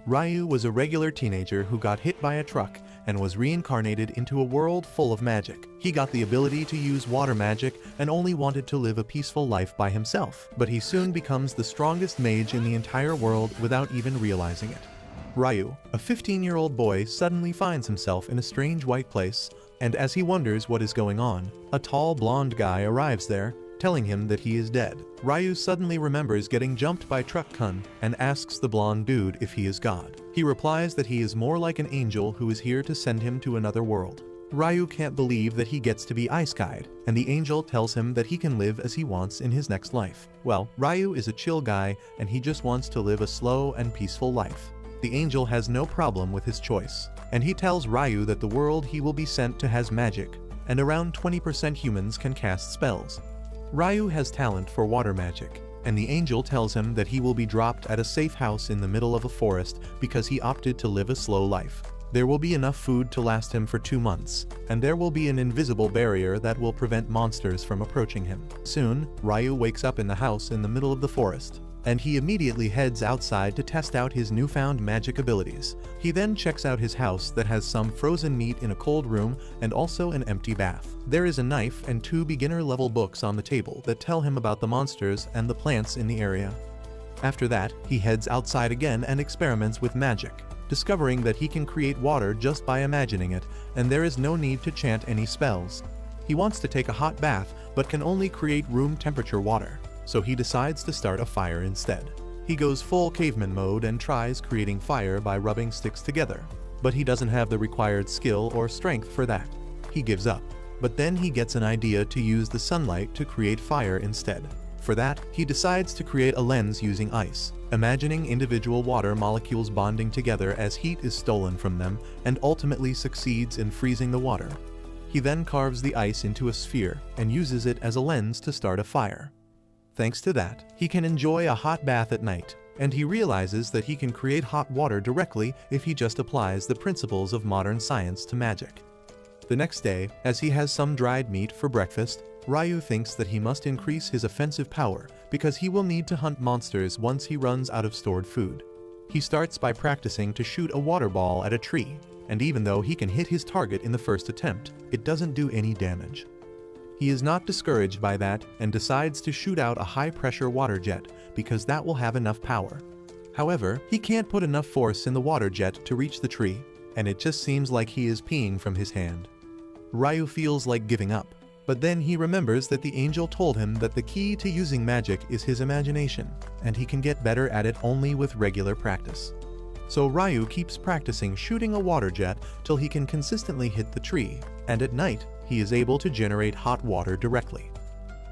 Ryu was a regular teenager who got hit by a truck and was reincarnated into a world full of magic. He got the ability to use water magic and only wanted to live a peaceful life by himself, but he soon becomes the strongest mage in the entire world without even realizing it. Ryu, a 15-year-old boy, suddenly finds himself in a strange white place, and as he wonders what is going on, a tall blonde guy arrives there, telling him that he is dead. Ryu suddenly remembers getting jumped by Truck Kun and asks the blonde dude if he is God. He replies that he is more like an angel who is here to send him to another world. Ryu can't believe that he gets to be Ice Guide, and the angel tells him that he can live as he wants in his next life. Well, Ryu is a chill guy and he just wants to live a slow and peaceful life. The angel has no problem with his choice, and he tells Ryu that the world he will be sent to has magic, and around 20% humans can cast spells. Ryu has talent for water magic, and the angel tells him that he will be dropped at a safe house in the middle of a forest because he opted to live a slow life. There will be enough food to last him for 2 months, and there will be an invisible barrier that will prevent monsters from approaching him. Soon, Ryu wakes up in the house in the middle of the forest, and he immediately heads outside to test out his newfound magic abilities. He then checks out his house that has some frozen meat in a cold room and also an empty bath. There is a knife and 2 beginner-level books on the table that tell him about the monsters and the plants in the area. After that, he heads outside again and experiments with magic, discovering that he can create water just by imagining it, and there is no need to chant any spells. He wants to take a hot bath, but can only create room temperature water, so he decides to start a fire instead. He goes full caveman mode and tries creating fire by rubbing sticks together, but he doesn't have the required skill or strength for that. He gives up, but then he gets an idea to use the sunlight to create fire instead. For that, he decides to create a lens using ice, imagining individual water molecules bonding together as heat is stolen from them, and ultimately succeeds in freezing the water. He then carves the ice into a sphere and uses it as a lens to start a fire. Thanks to that, he can enjoy a hot bath at night, and he realizes that he can create hot water directly if he just applies the principles of modern science to magic. The next day, as he has some dried meat for breakfast, Ryu thinks that he must increase his offensive power because he will need to hunt monsters once he runs out of stored food. He starts by practicing to shoot a water ball at a tree, and even though he can hit his target in the first attempt, it doesn't do any damage. He is not discouraged by that and decides to shoot out a high-pressure water jet because that will have enough power. However, he can't put enough force in the water jet to reach the tree, and it just seems like he is peeing from his hand. Ryu feels like giving up, but then he remembers that the angel told him that the key to using magic is his imagination, and he can get better at it only with regular practice. So Ryu keeps practicing shooting a water jet till he can consistently hit the tree, and at night, he is able to generate hot water directly.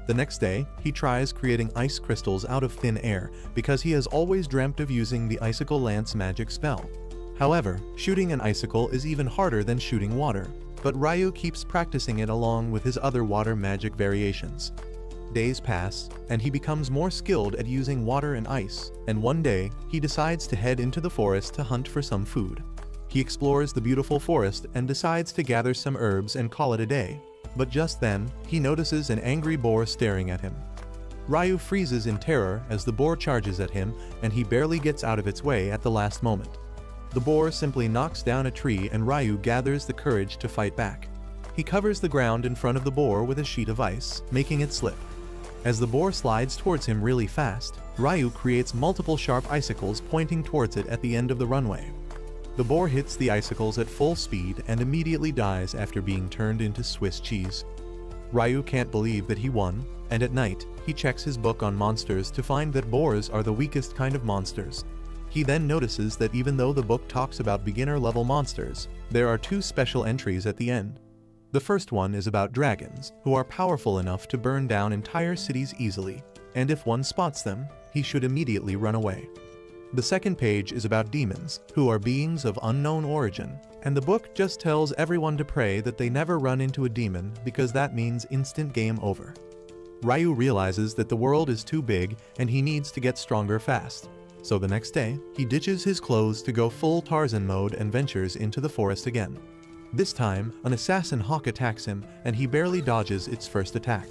The next day, he tries creating ice crystals out of thin air because he has always dreamt of using the Icicle Lance magic spell. However, shooting an icicle is even harder than shooting water, but Ryu keeps practicing it along with his other water magic variations. Days pass, and he becomes more skilled at using water and ice, and one day, he decides to head into the forest to hunt for some food. He explores the beautiful forest and decides to gather some herbs and call it a day, but just then, he notices an angry boar staring at him. Ryu freezes in terror as the boar charges at him, and he barely gets out of its way at the last moment. The boar simply knocks down a tree and Ryu gathers the courage to fight back. He covers the ground in front of the boar with a sheet of ice, making it slip. As the boar slides towards him really fast, Ryu creates multiple sharp icicles pointing towards it at the end of the runway. The boar hits the icicles at full speed and immediately dies after being turned into Swiss cheese. Ryu can't believe that he won, and at night, he checks his book on monsters to find that boars are the weakest kind of monsters. He then notices that even though the book talks about beginner-level monsters, there are 2 special entries at the end. The first one is about dragons, who are powerful enough to burn down entire cities easily, and if one spots them, he should immediately run away. The second page is about demons, who are beings of unknown origin, and the book just tells everyone to pray that they never run into a demon because that means instant game over. Ryu realizes that the world is too big and he needs to get stronger fast. So the next day, he ditches his clothes to go full Tarzan mode and ventures into the forest again. This time, an assassin hawk attacks him and he barely dodges its first attack.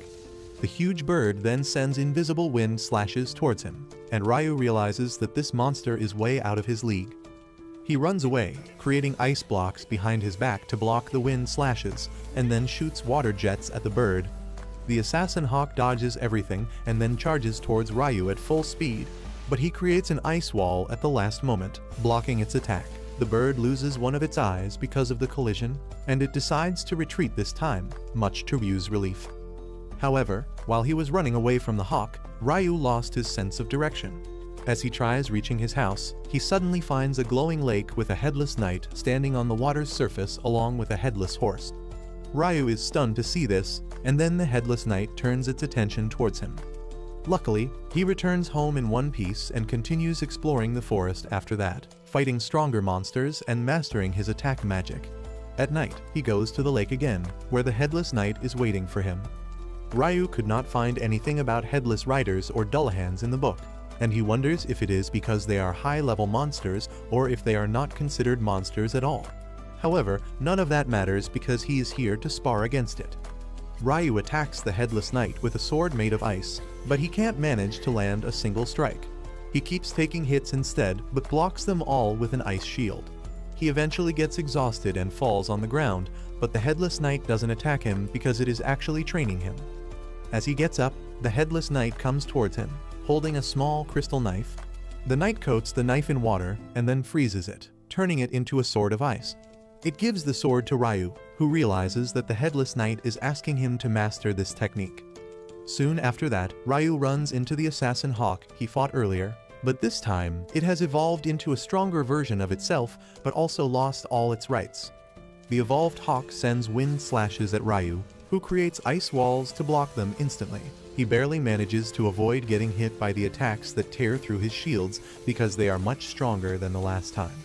The huge bird then sends invisible wind slashes towards him, and Ryu realizes that this monster is way out of his league. He runs away, creating ice blocks behind his back to block the wind slashes, and then shoots water jets at the bird. The assassin hawk dodges everything and then charges towards Ryu at full speed, but he creates an ice wall at the last moment, blocking its attack. The bird loses one of its eyes because of the collision, and it decides to retreat this time, much to Ryu's relief. However, while he was running away from the hawk, Ryu lost his sense of direction. As he tries reaching his house, he suddenly finds a glowing lake with a headless knight standing on the water's surface along with a headless horse. Ryu is stunned to see this, and then the headless knight turns its attention towards him. Luckily, he returns home in one piece and continues exploring the forest after that, fighting stronger monsters and mastering his attack magic. At night, he goes to the lake again, where the headless knight is waiting for him. Ryu could not find anything about headless riders or Dullahans in the book, and he wonders if it is because they are high-level monsters or if they are not considered monsters at all. However, none of that matters because he is here to spar against it. Ryu attacks the headless knight with a sword made of ice, but he can't manage to land a single strike. He keeps taking hits instead, but blocks them all with an ice shield. He eventually gets exhausted and falls on the ground, but the headless knight doesn't attack him because it is actually training him. As he gets up, the headless knight comes towards him, holding a small crystal knife. The knight coats the knife in water and then freezes it, turning it into a sword of ice. It gives the sword to Ryu, who realizes that the headless knight is asking him to master this technique. Soon after that, Ryu runs into the assassin hawk he fought earlier, but this time, it has evolved into a stronger version of itself, but also lost all its rights. The evolved hawk sends wind slashes at Ryu, who creates ice walls to block them instantly. He barely manages to avoid getting hit by the attacks that tear through his shields because they are much stronger than the last time.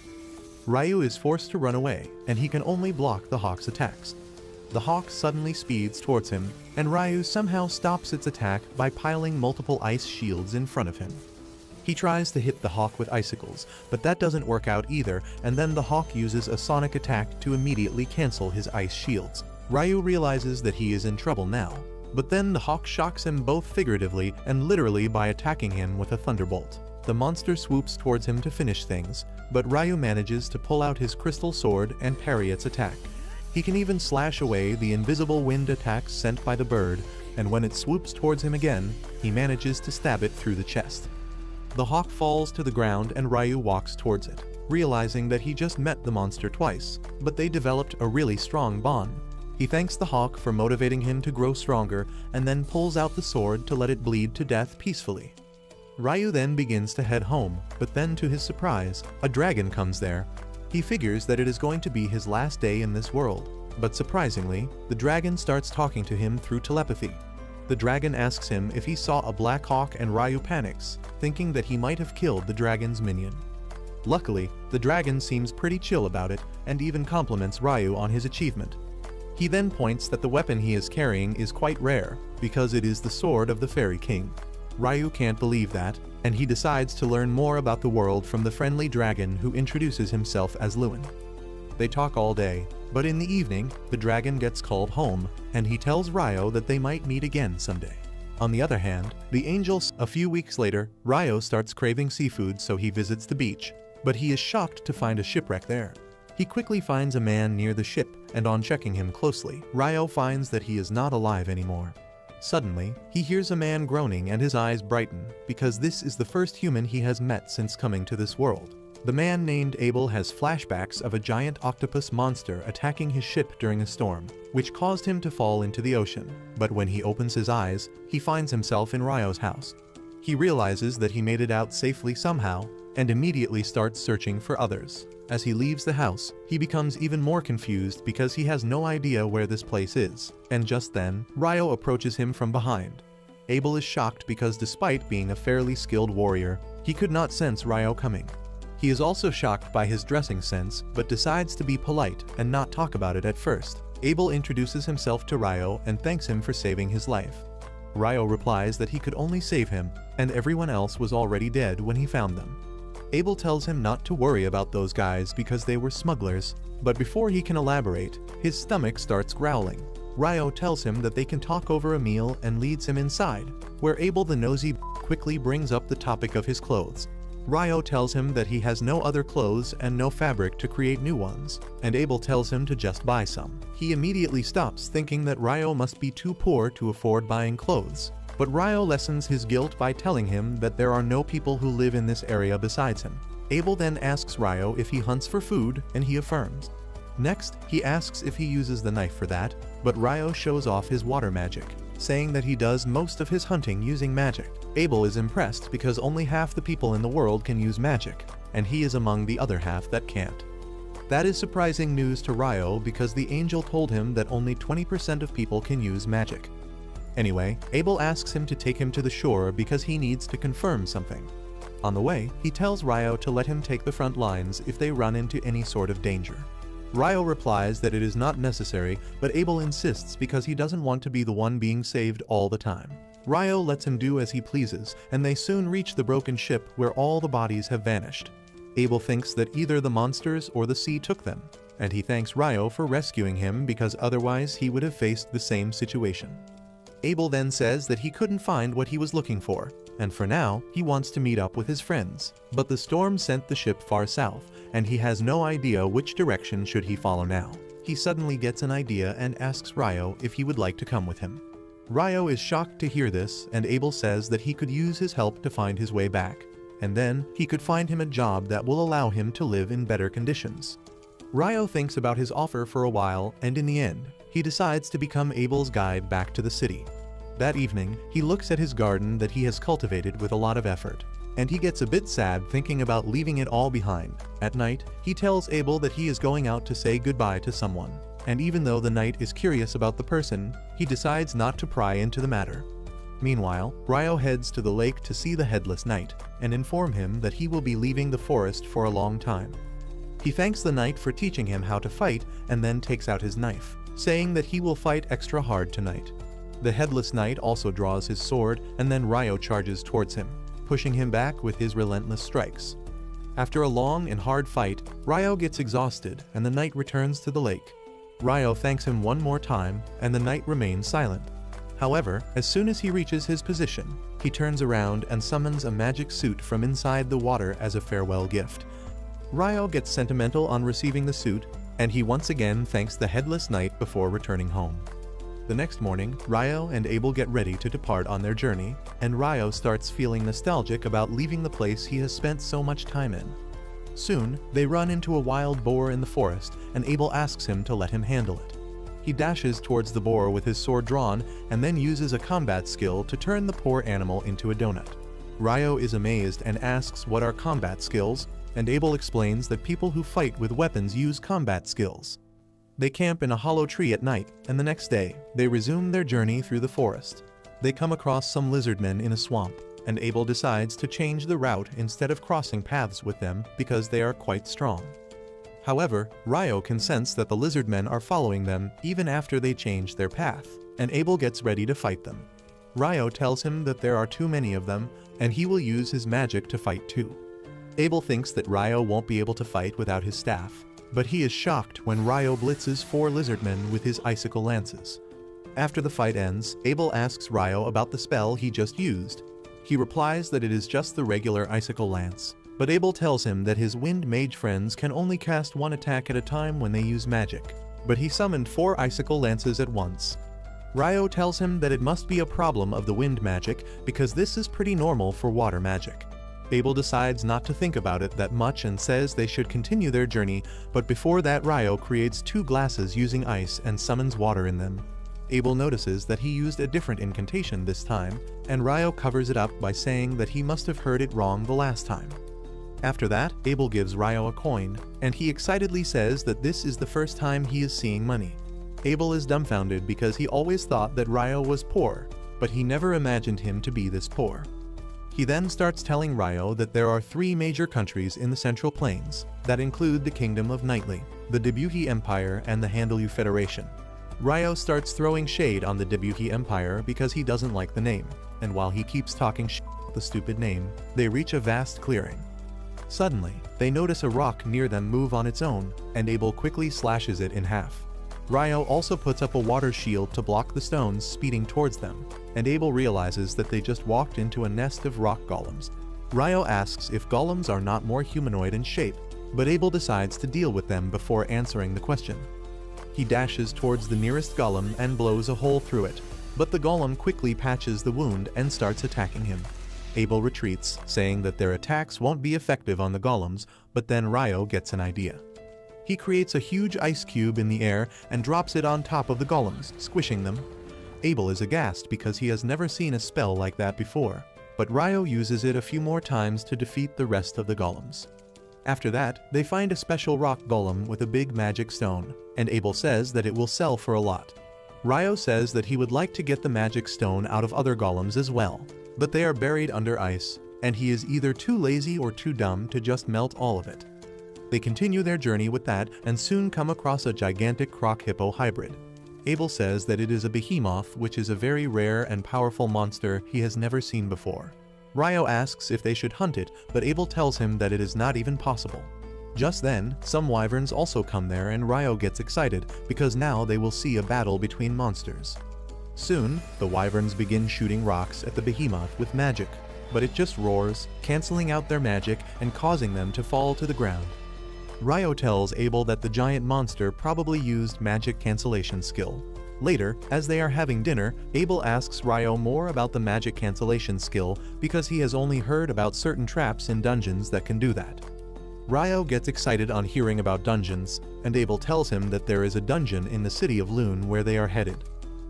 Ryu is forced to run away, and he can only block the hawk's attacks. The hawk suddenly speeds towards him, and Ryu somehow stops its attack by piling multiple ice shields in front of him. He tries to hit the hawk with icicles, but that doesn't work out either, and then the hawk uses a sonic attack to immediately cancel his ice shields. Ryu realizes that he is in trouble now, but then the hawk shocks him both figuratively and literally by attacking him with a thunderbolt. The monster swoops towards him to finish things, but Ryu manages to pull out his crystal sword and parry its attack. He can even slash away the invisible wind attacks sent by the bird, and when it swoops towards him again, he manages to stab it through the chest. The hawk falls to the ground and Ryu walks towards it, realizing that he just met the monster twice, but they developed a really strong bond. He thanks the hawk for motivating him to grow stronger and then pulls out the sword to let it bleed to death peacefully. Ryu then begins to head home, but then to his surprise, a dragon comes there. He figures that it is going to be his last day in this world, but surprisingly, the dragon starts talking to him through telepathy. The dragon asks him if he saw a black hawk and Ryu panics, thinking that he might have killed the dragon's minion. Luckily, the dragon seems pretty chill about it and even compliments Ryu on his achievement. He then points that the weapon he is carrying is quite rare, because it is the sword of the Fairy King. Ryu can't believe that, and he decides to learn more about the world from the friendly dragon who introduces himself as Lewin. They talk all day, but in the evening, the dragon gets called home, and he tells Ryu that they might meet again someday. On the other hand, the angels. A few weeks later, Ryu starts craving seafood, so he visits the beach, but he is shocked to find a shipwreck there. He quickly finds a man near the ship, and on checking him closely, Ryu finds that he is not alive anymore. Suddenly, he hears a man groaning and his eyes brighten, because this is the first human he has met since coming to this world. The man named Abel has flashbacks of a giant octopus monster attacking his ship during a storm, which caused him to fall into the ocean. But when he opens his eyes, he finds himself in Ryu's house. He realizes that he made it out safely somehow, and immediately starts searching for others. As he leaves the house, he becomes even more confused because he has no idea where this place is. And just then, Ryu approaches him from behind. Abel is shocked because despite being a fairly skilled warrior, he could not sense Ryu coming. He is also shocked by his dressing sense, but decides to be polite and not talk about it at first. Abel introduces himself to Ryu and thanks him for saving his life. Ryu replies that he could only save him, and everyone else was already dead when he found them. Abel tells him not to worry about those guys because they were smugglers, but before he can elaborate, his stomach starts growling. Ryu tells him that they can talk over a meal and leads him inside, where Abel the nosy quickly brings up the topic of his clothes. Ryo tells him that he has no other clothes and no fabric to create new ones, and Abel tells him to just buy some. He immediately stops, thinking that Ryo must be too poor to afford buying clothes. But Ryo lessens his guilt by telling him that there are no people who live in this area besides him. Abel then asks Ryo if he hunts for food, and he affirms. Next, he asks if he uses the knife for that, but Ryo shows off his water magic, saying that he does most of his hunting using magic. Abel is impressed because only half the people in the world can use magic, and he is among the other half that can't. That is surprising news to Ryo because the angel told him that only 20% of people can use magic. Anyway, Abel asks him to take him to the shore because he needs to confirm something. On the way, he tells Ryo to let him take the front lines if they run into any sort of danger. Ryo replies that it is not necessary, but Abel insists because he doesn't want to be the one being saved all the time. Ryo lets him do as he pleases, and they soon reach the broken ship where all the bodies have vanished. Abel thinks that either the monsters or the sea took them, and he thanks Ryo for rescuing him because otherwise he would have faced the same situation. Abel then says that he couldn't find what he was looking for, and for now, he wants to meet up with his friends. But the storm sent the ship far south, and he has no idea which direction should he follow now. He suddenly gets an idea and asks Ryo if he would like to come with him. Ryo is shocked to hear this, and Abel says that he could use his help to find his way back, and then he could find him a job that will allow him to live in better conditions. Ryo thinks about his offer for a while, and in the end, he decides to become Abel's guide back to the city. That evening, he looks at his garden that he has cultivated with a lot of effort, and he gets a bit sad thinking about leaving it all behind. At night, he tells Abel that he is going out to say goodbye to someone, and even though the knight is curious about the person, he decides not to pry into the matter. Meanwhile, Ryo heads to the lake to see the headless knight, and inform him that he will be leaving the forest for a long time. He thanks the knight for teaching him how to fight, and then takes out his knife, saying that he will fight extra hard tonight. The headless knight also draws his sword, and then Ryo charges towards him, pushing him back with his relentless strikes. After a long and hard fight, Ryo gets exhausted, and the knight returns to the lake. Ryo thanks him one more time, and the knight remains silent. However, as soon as he reaches his position, he turns around and summons a magic suit from inside the water as a farewell gift. Ryo gets sentimental on receiving the suit, and he once again thanks the headless knight before returning home. The next morning, Ryo and Abel get ready to depart on their journey, and Ryo starts feeling nostalgic about leaving the place he has spent so much time in. Soon, they run into a wild boar in the forest, and Abel asks him to let him handle it. He dashes towards the boar with his sword drawn, and then uses a combat skill to turn the poor animal into a donut. Ryo is amazed and asks what are combat skills, and Abel explains that people who fight with weapons use combat skills. They camp in a hollow tree at night, and the next day, they resume their journey through the forest. They come across some lizardmen in a swamp, and Abel decides to change the route instead of crossing paths with them because they are quite strong. However, Ryo can sense that the lizardmen are following them even after they change their path, and Abel gets ready to fight them. Ryo tells him that there are too many of them, and he will use his magic to fight too. Abel thinks that Ryo won't be able to fight without his staff, but he is shocked when Ryo blitzes 4 lizardmen with his icicle lances. After the fight ends, Abel asks Ryo about the spell he just used. He replies that it is just the regular icicle lance, but Abel tells him that his wind mage friends can only cast 1 attack at a time when they use magic, but he summoned 4 icicle lances at once. Ryo tells him that it must be a problem of the wind magic because this is pretty normal for water magic. Abel decides not to think about it that much and says they should continue their journey, but before that Ryo creates 2 glasses using ice and summons water in them. Abel notices that he used a different incantation this time, and Ryo covers it up by saying that he must have heard it wrong the last time. After that, Abel gives Ryo a coin, and he excitedly says that this is the first time he is seeing money. Abel is dumbfounded because he always thought that Ryo was poor, but he never imagined him to be this poor. He then starts telling Ryo that there are 3 major countries in the Central Plains that include the Kingdom of Knightly, the Debuhi Empire, and the Handelu Federation. Ryo starts throwing shade on the Debuhi Empire because he doesn't like the name, and while he keeps talking shit about the stupid name, they reach a vast clearing. Suddenly, they notice a rock near them move on its own, and Abel quickly slashes it in half. Ryo also puts up a water shield to block the stones speeding towards them, and Abel realizes that they just walked into a nest of rock golems. Ryo asks if golems are not more humanoid in shape, but Abel decides to deal with them before answering the question. He dashes towards the nearest golem and blows a hole through it, but the golem quickly patches the wound and starts attacking him. Abel retreats, saying that their attacks won't be effective on the golems, but then Ryo gets an idea. He creates a huge ice cube in the air and drops it on top of the golems, squishing them. Abel is aghast because he has never seen a spell like that before, but Ryo uses it a few more times to defeat the rest of the golems. After that, they find a special rock golem with a big magic stone, and Abel says that it will sell for a lot. Ryo says that he would like to get the magic stone out of other golems as well, but they are buried under ice, and he is either too lazy or too dumb to just melt all of it. They continue their journey with that and soon come across a gigantic croc-hippo hybrid. Abel says that it is a behemoth, which is a very rare and powerful monster he has never seen before. Ryo asks if they should hunt it, but Abel tells him that it is not even possible. Just then, some wyverns also come there and Ryo gets excited because now they will see a battle between monsters. Soon, the wyverns begin shooting rocks at the behemoth with magic, but it just roars, canceling out their magic and causing them to fall to the ground. Ryo tells Abel that the giant monster probably used magic cancellation skill. Later, as they are having dinner, Abel asks Ryo more about the magic cancellation skill because he has only heard about certain traps in dungeons that can do that. Ryo gets excited on hearing about dungeons, and Abel tells him that there is a dungeon in the city of Loon where they are headed.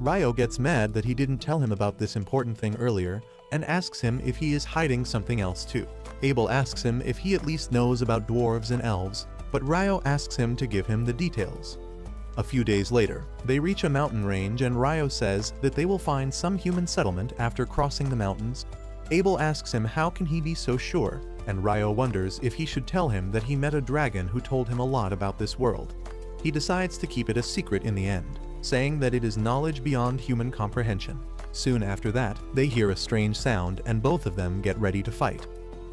Ryo gets mad that he didn't tell him about this important thing earlier, and asks him if he is hiding something else too. Abel asks him if he at least knows about dwarves and elves, but Ryo asks him to give him the details. A few days later, they reach a mountain range and Ryo says that they will find some human settlement after crossing the mountains. Abel asks him how can he be so sure, and Ryo wonders if he should tell him that he met a dragon who told him a lot about this world. He decides to keep it a secret in the end, saying that it is knowledge beyond human comprehension. Soon after that, they hear a strange sound and both of them get ready to fight.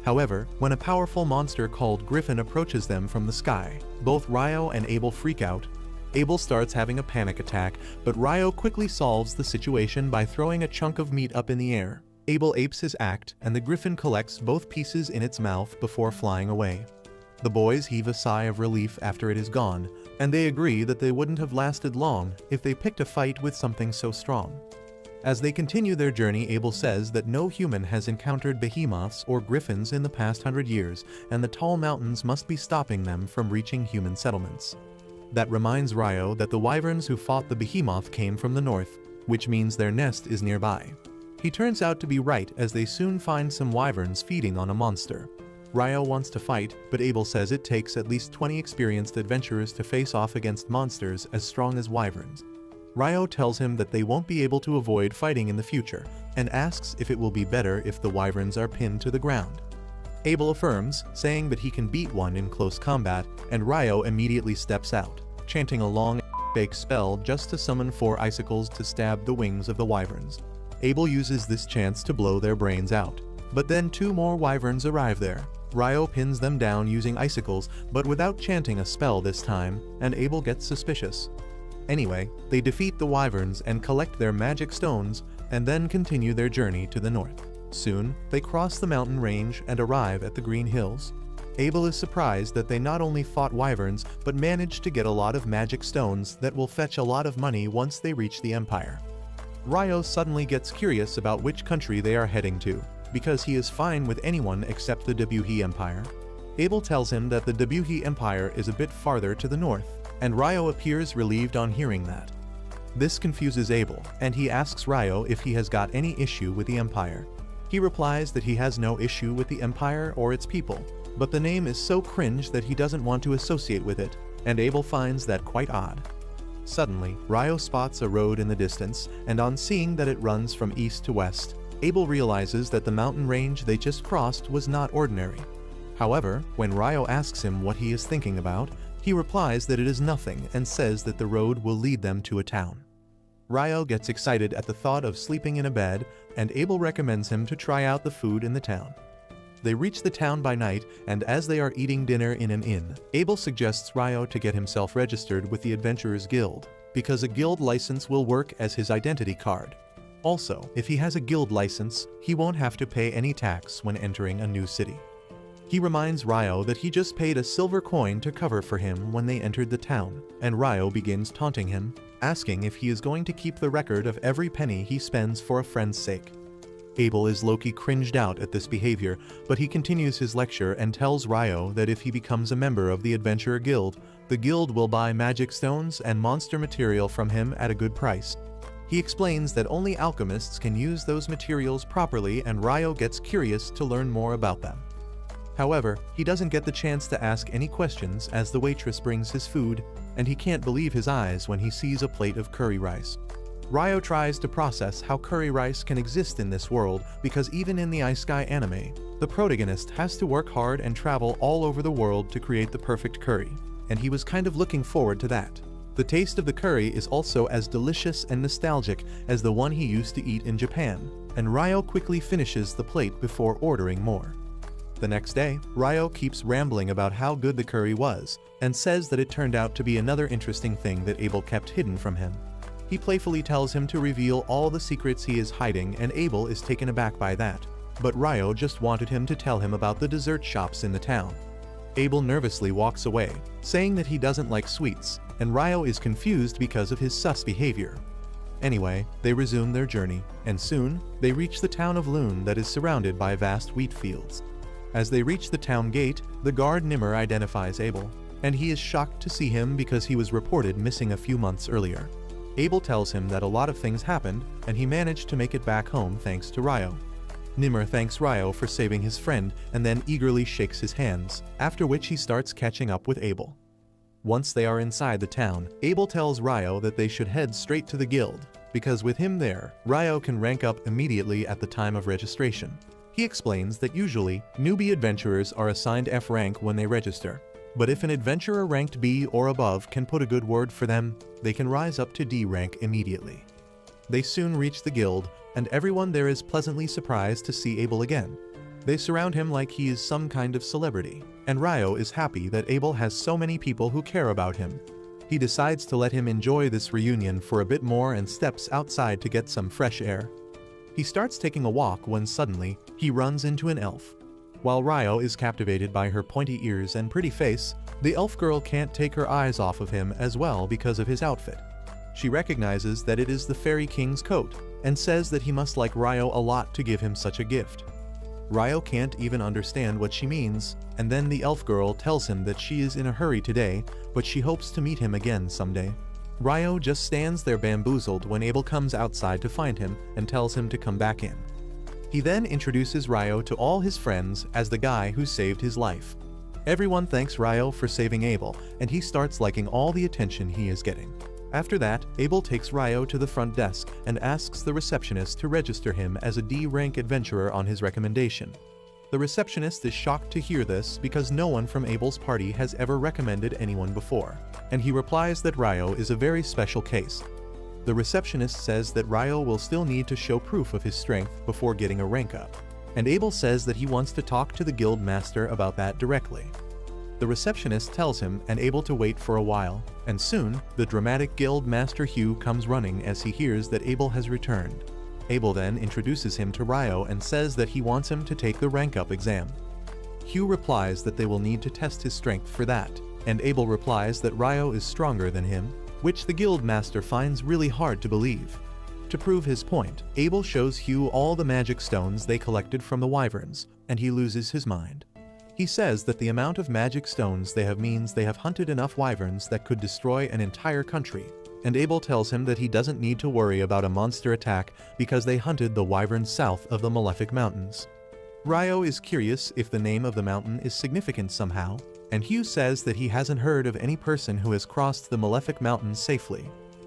However, when a powerful monster called Griffin approaches them from the sky, both Ryo and Abel freak out. Abel starts having a panic attack, but Ryo quickly solves the situation by throwing a chunk of meat up in the air. Abel apes his act, and the griffin collects both pieces in its mouth before flying away. The boys heave a sigh of relief after it is gone, and they agree that they wouldn't have lasted long if they picked a fight with something so strong. As they continue their journey, Abel says that no human has encountered behemoths or griffins in the past 100 years, and the tall mountains must be stopping them from reaching human settlements. That reminds Ryo that the wyverns who fought the behemoth came from the north, which means their nest is nearby. He turns out to be right as they soon find some wyverns feeding on a monster. Ryo wants to fight, but Abel says it takes at least 20 experienced adventurers to face off against monsters as strong as wyverns. Ryo tells him that they won't be able to avoid fighting in the future, and asks if it will be better if the wyverns are pinned to the ground. Abel affirms, saying that he can beat one in close combat, and Ryo immediately steps out, chanting a long fake spell just to summon 4 icicles to stab the wings of the wyverns. Abel uses this chance to blow their brains out, but then 2 more wyverns arrive there. Ryo pins them down using icicles, but without chanting a spell this time, and Abel gets suspicious. Anyway, they defeat the wyverns and collect their magic stones, and then continue their journey to the north. Soon, they cross the mountain range and arrive at the Green Hills. Abel is surprised that they not only fought wyverns, but managed to get a lot of magic stones that will fetch a lot of money once they reach the Empire. Ryo suddenly gets curious about which country they are heading to, because he is fine with anyone except the Debuhi Empire. Abel tells him that the Debuhi Empire is a bit farther to the north, and Ryo appears relieved on hearing that. This confuses Abel, and he asks Ryo if he has got any issue with the Empire. He replies that he has no issue with the Empire or its people, but the name is so cringe that he doesn't want to associate with it, and Abel finds that quite odd. Suddenly, Ryo spots a road in the distance, and on seeing that it runs from east to west, Abel realizes that the mountain range they just crossed was not ordinary. However, when Ryo asks him what he is thinking about, he replies that it is nothing and says that the road will lead them to a town. Ryo gets excited at the thought of sleeping in a bed, and Abel recommends him to try out the food in the town. They reach the town by night, and as they are eating dinner in an inn, Abel suggests Ryo to get himself registered with the Adventurers Guild, because a guild license will work as his identity card. Also, if he has a guild license, he won't have to pay any tax when entering a new city. He reminds Ryo that he just paid a silver coin to cover for him when they entered the town, and Ryo begins taunting him, asking if he is going to keep the record of every penny he spends for a friend's sake. Abel is low-key cringed out at this behavior, but he continues his lecture and tells Ryo that if he becomes a member of the Adventurer Guild, the guild will buy magic stones and monster material from him at a good price. He explains that only alchemists can use those materials properly, and Ryo gets curious to learn more about them. However, he doesn't get the chance to ask any questions as the waitress brings his food, and he can't believe his eyes when he sees a plate of curry rice. Ryo tries to process how curry rice can exist in this world because even in the Ice Sky anime, the protagonist has to work hard and travel all over the world to create the perfect curry, and he was kind of looking forward to that. The taste of the curry is also as delicious and nostalgic as the one he used to eat in Japan, and Ryo quickly finishes the plate before ordering more. The next day, Ryo keeps rambling about how good the curry was, and says that it turned out to be another interesting thing that Abel kept hidden from him. He playfully tells him to reveal all the secrets he is hiding, and Abel is taken aback by that, but Ryo just wanted him to tell him about the dessert shops in the town. Abel nervously walks away, saying that he doesn't like sweets, and Ryo is confused because of his sus behavior. Anyway, they resume their journey, and soon, they reach the town of Loon that is surrounded by vast wheat fields. As they reach the town gate, the guard Nimmer identifies Abel, and he is shocked to see him because he was reported missing a few months earlier. Abel tells him that a lot of things happened, and he managed to make it back home thanks to Ryo. Nimmer thanks Ryo for saving his friend and then eagerly shakes his hands, after which he starts catching up with Abel. Once they are inside the town, Abel tells Ryo that they should head straight to the guild, because with him there, Ryo can rank up immediately at the time of registration. He explains that usually, newbie adventurers are assigned F rank when they register, but if an adventurer ranked B or above can put a good word for them, they can rise up to D rank immediately. They soon reach the guild, and everyone there is pleasantly surprised to see Abel again. They surround him like he is some kind of celebrity, and Ryo is happy that Abel has so many people who care about him. He decides to let him enjoy this reunion for a bit more and steps outside to get some fresh air. He starts taking a walk when suddenly, he runs into an elf. While Ryo is captivated by her pointy ears and pretty face, the elf girl can't take her eyes off of him as well because of his outfit. She recognizes that it is the Fairy King's coat, and says that he must like Ryo a lot to give him such a gift. Ryo can't even understand what she means, and then the elf girl tells him that she is in a hurry today, but she hopes to meet him again someday. Ryo just stands there bamboozled when Abel comes outside to find him and tells him to come back in. He then introduces Ryo to all his friends as the guy who saved his life. Everyone thanks Ryo for saving Abel, and he starts liking all the attention he is getting. After that, Abel takes Ryo to the front desk and asks the receptionist to register him as a D-rank adventurer on his recommendation. The receptionist is shocked to hear this because no one from Abel's party has ever recommended anyone before, and he replies that Ryo is a very special case. The receptionist says that Ryo will still need to show proof of his strength before getting a rank up, and Abel says that he wants to talk to the guild master about that directly. The receptionist tells him and Abel to wait for a while, and soon, the dramatic guild master Hugh comes running as he hears that Abel has returned. Abel then introduces him to Ryo and says that he wants him to take the rank up exam. Hugh replies that they will need to test his strength for that, and Abel replies that Ryo is stronger than him, which the guild master finds really hard to believe. To prove his point, Abel shows Hugh all the magic stones they collected from the wyverns, and he loses his mind. He says that the amount of magic stones they have means they have hunted enough wyverns that could destroy an entire country, and Abel tells him that he doesn't need to worry about a monster attack because they hunted the wyverns south of the Malefic Mountains. Ryo is curious if the name of the mountain is significant somehow, and Hugh says that he hasn't heard of any person who has crossed the Malefic Mountains safely.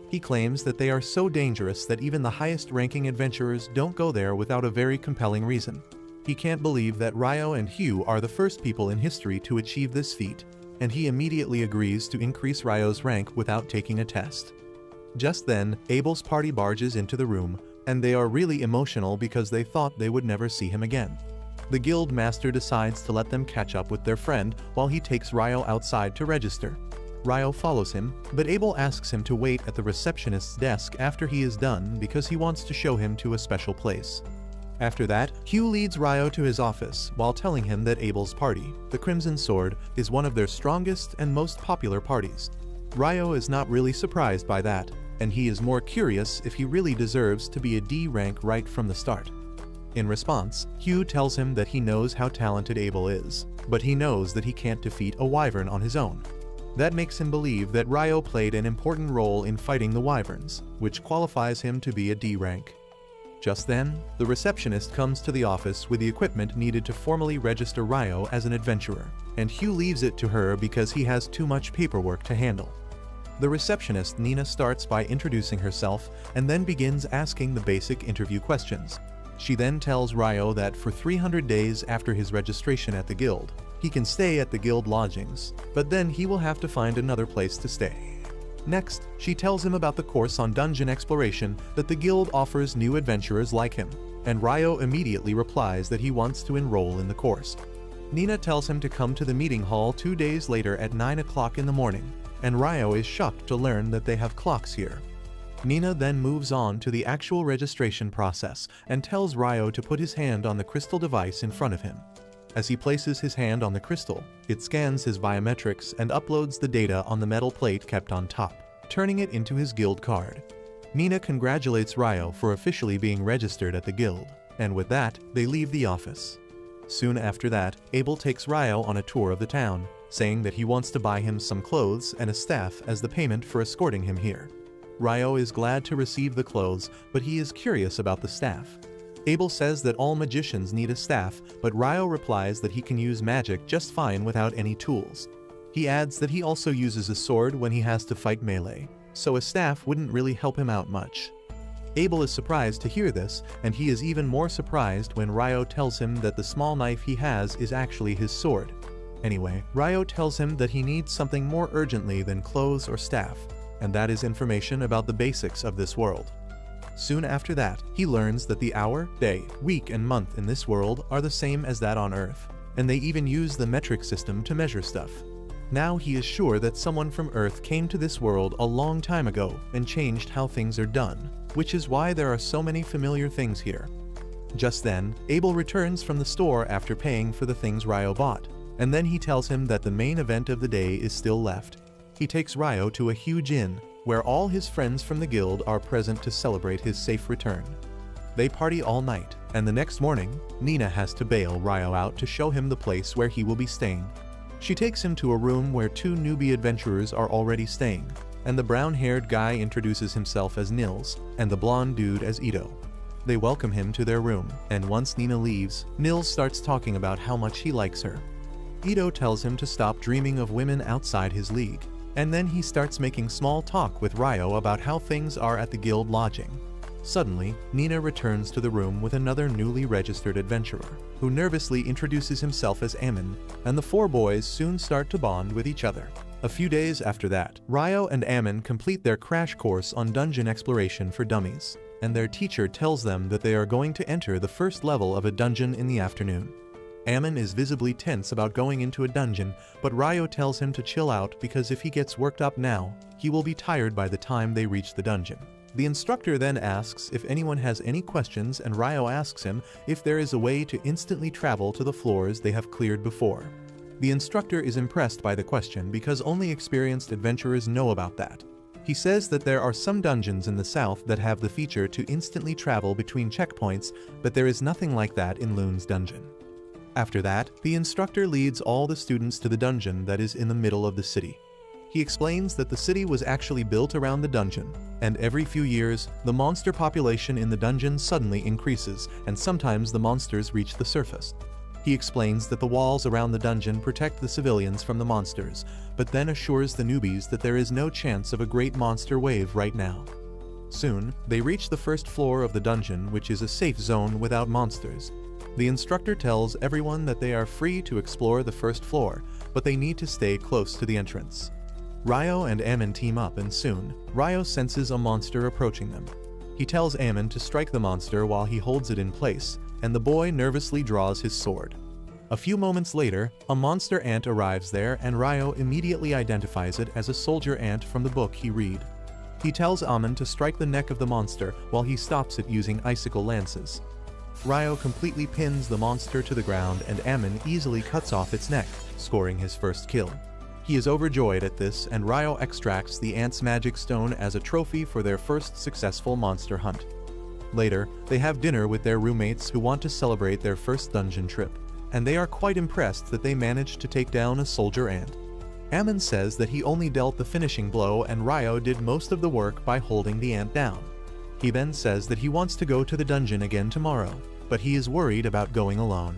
He claims that they are so dangerous that even the highest-ranking adventurers don't go there without a very compelling reason. He can't believe that Ryo and Hugh are the first people in history to achieve this feat, and he immediately agrees to increase Ryo's rank without taking a test. Just then, Abel's party barges into the room, and they are really emotional because they thought they would never see him again. The guild master decides to let them catch up with their friend while he takes Ryo outside to register. Ryo follows him, but Abel asks him to wait at the receptionist's desk after he is done because he wants to show him to a special place. After that, Hugh leads Ryo to his office while telling him that Abel's party, the Crimson Sword, is one of their strongest and most popular parties. Ryo is not really surprised by that, and he is more curious if he really deserves to be a D rank right from the start. In response, Hugh tells him that he knows how talented Abel is, but he knows that he can't defeat a wyvern on his own. That makes him believe that Ryo played an important role in fighting the wyverns, which qualifies him to be a D rank. Just then, the receptionist comes to the office with the equipment needed to formally register Ryo as an adventurer, and Hugh leaves it to her because he has too much paperwork to handle. The receptionist Nina starts by introducing herself and then begins asking the basic interview questions. She then tells Ryo that for 300 days after his registration at the guild, he can stay at the guild lodgings, but then he will have to find another place to stay. Next, she tells him about the course on dungeon exploration that the guild offers new adventurers like him, and Ryo immediately replies that he wants to enroll in the course. Nina tells him to come to the meeting hall 2 days later at 9 o'clock in the morning, and Ryo is shocked to learn that they have clocks here. Nina then moves on to the actual registration process and tells Ryo to put his hand on the crystal device in front of him. As he places his hand on the crystal, it scans his biometrics and uploads the data on the metal plate kept on top, turning it into his guild card. Nina congratulates Ryo for officially being registered at the guild, and with that, they leave the office. Soon after that, Abel takes Ryo on a tour of the town, saying that he wants to buy him some clothes and a staff as the payment for escorting him here. Ryo is glad to receive the clothes, but he is curious about the staff. Abel says that all magicians need a staff, but Ryo replies that he can use magic just fine without any tools. He adds that he also uses a sword when he has to fight melee, so a staff wouldn't really help him out much. Abel is surprised to hear this, and he is even more surprised when Ryo tells him that the small knife he has is actually his sword. Anyway, Ryo tells him that he needs something more urgently than clothes or staff, and that is information about the basics of this world. Soon after that, he learns that the hour, day, week, and month in this world are the same as that on Earth, and they even use the metric system to measure stuff. Now he is sure that someone from Earth came to this world a long time ago and changed how things are done, which is why there are so many familiar things here. Just then, Abel returns from the store after paying for the things Ryo bought, and then he tells him that the main event of the day is still left. He takes Ryo to a huge inn, where all his friends from the guild are present to celebrate his safe return. They party all night, and the next morning, Nina has to bail Ryo out to show him the place where he will be staying. She takes him to a room where 2 newbie adventurers are already staying, and the brown-haired guy introduces himself as Nils, and the blonde dude as Ito. They welcome him to their room, and once Nina leaves, Nils starts talking about how much he likes her. Ito tells him to stop dreaming of women outside his league, and then he starts making small talk with Ryo about how things are at the guild lodging. Suddenly, Nina returns to the room with another newly registered adventurer, who nervously introduces himself as Ammon, and the 4 boys soon start to bond with each other. A few days after that, Ryo and Ammon complete their crash course on dungeon exploration for dummies, and their teacher tells them that they are going to enter the first level of a dungeon in the afternoon. Ammon is visibly tense about going into a dungeon, but Ryo tells him to chill out because if he gets worked up now, he will be tired by the time they reach the dungeon. The instructor then asks if anyone has any questions, and Ryo asks him if there is a way to instantly travel to the floors they have cleared before. The instructor is impressed by the question because only experienced adventurers know about that. He says that there are some dungeons in the south that have the feature to instantly travel between checkpoints, but there is nothing like that in Loon's dungeon. After that, the instructor leads all the students to the dungeon that is in the middle of the city. He explains that the city was actually built around the dungeon, and every few years, the monster population in the dungeon suddenly increases, and sometimes the monsters reach the surface. He explains that the walls around the dungeon protect the civilians from the monsters, but then assures the newbies that there is no chance of a great monster wave right now. Soon, they reach the first floor of the dungeon, which is a safe zone without monsters. The instructor tells everyone that they are free to explore the first floor, but they need to stay close to the entrance. Ryo and Ammon team up, and soon, Ryo senses a monster approaching them. He tells Ammon to strike the monster while he holds it in place, and the boy nervously draws his sword. A few moments later, a monster ant arrives there and Ryo immediately identifies it as a soldier ant from the book he read. He tells Amon to strike the neck of the monster while he stops it using icicle lances. Ryo completely pins the monster to the ground and Amon easily cuts off its neck, scoring his first kill. He is overjoyed at this and Ryo extracts the ant's magic stone as a trophy for their first successful monster hunt. Later, they have dinner with their roommates who want to celebrate their first dungeon trip, and they are quite impressed that they managed to take down a soldier ant. Amon says that he only dealt the finishing blow and Ryo did most of the work by holding the ant down. He then says that he wants to go to the dungeon again tomorrow, but he is worried about going alone.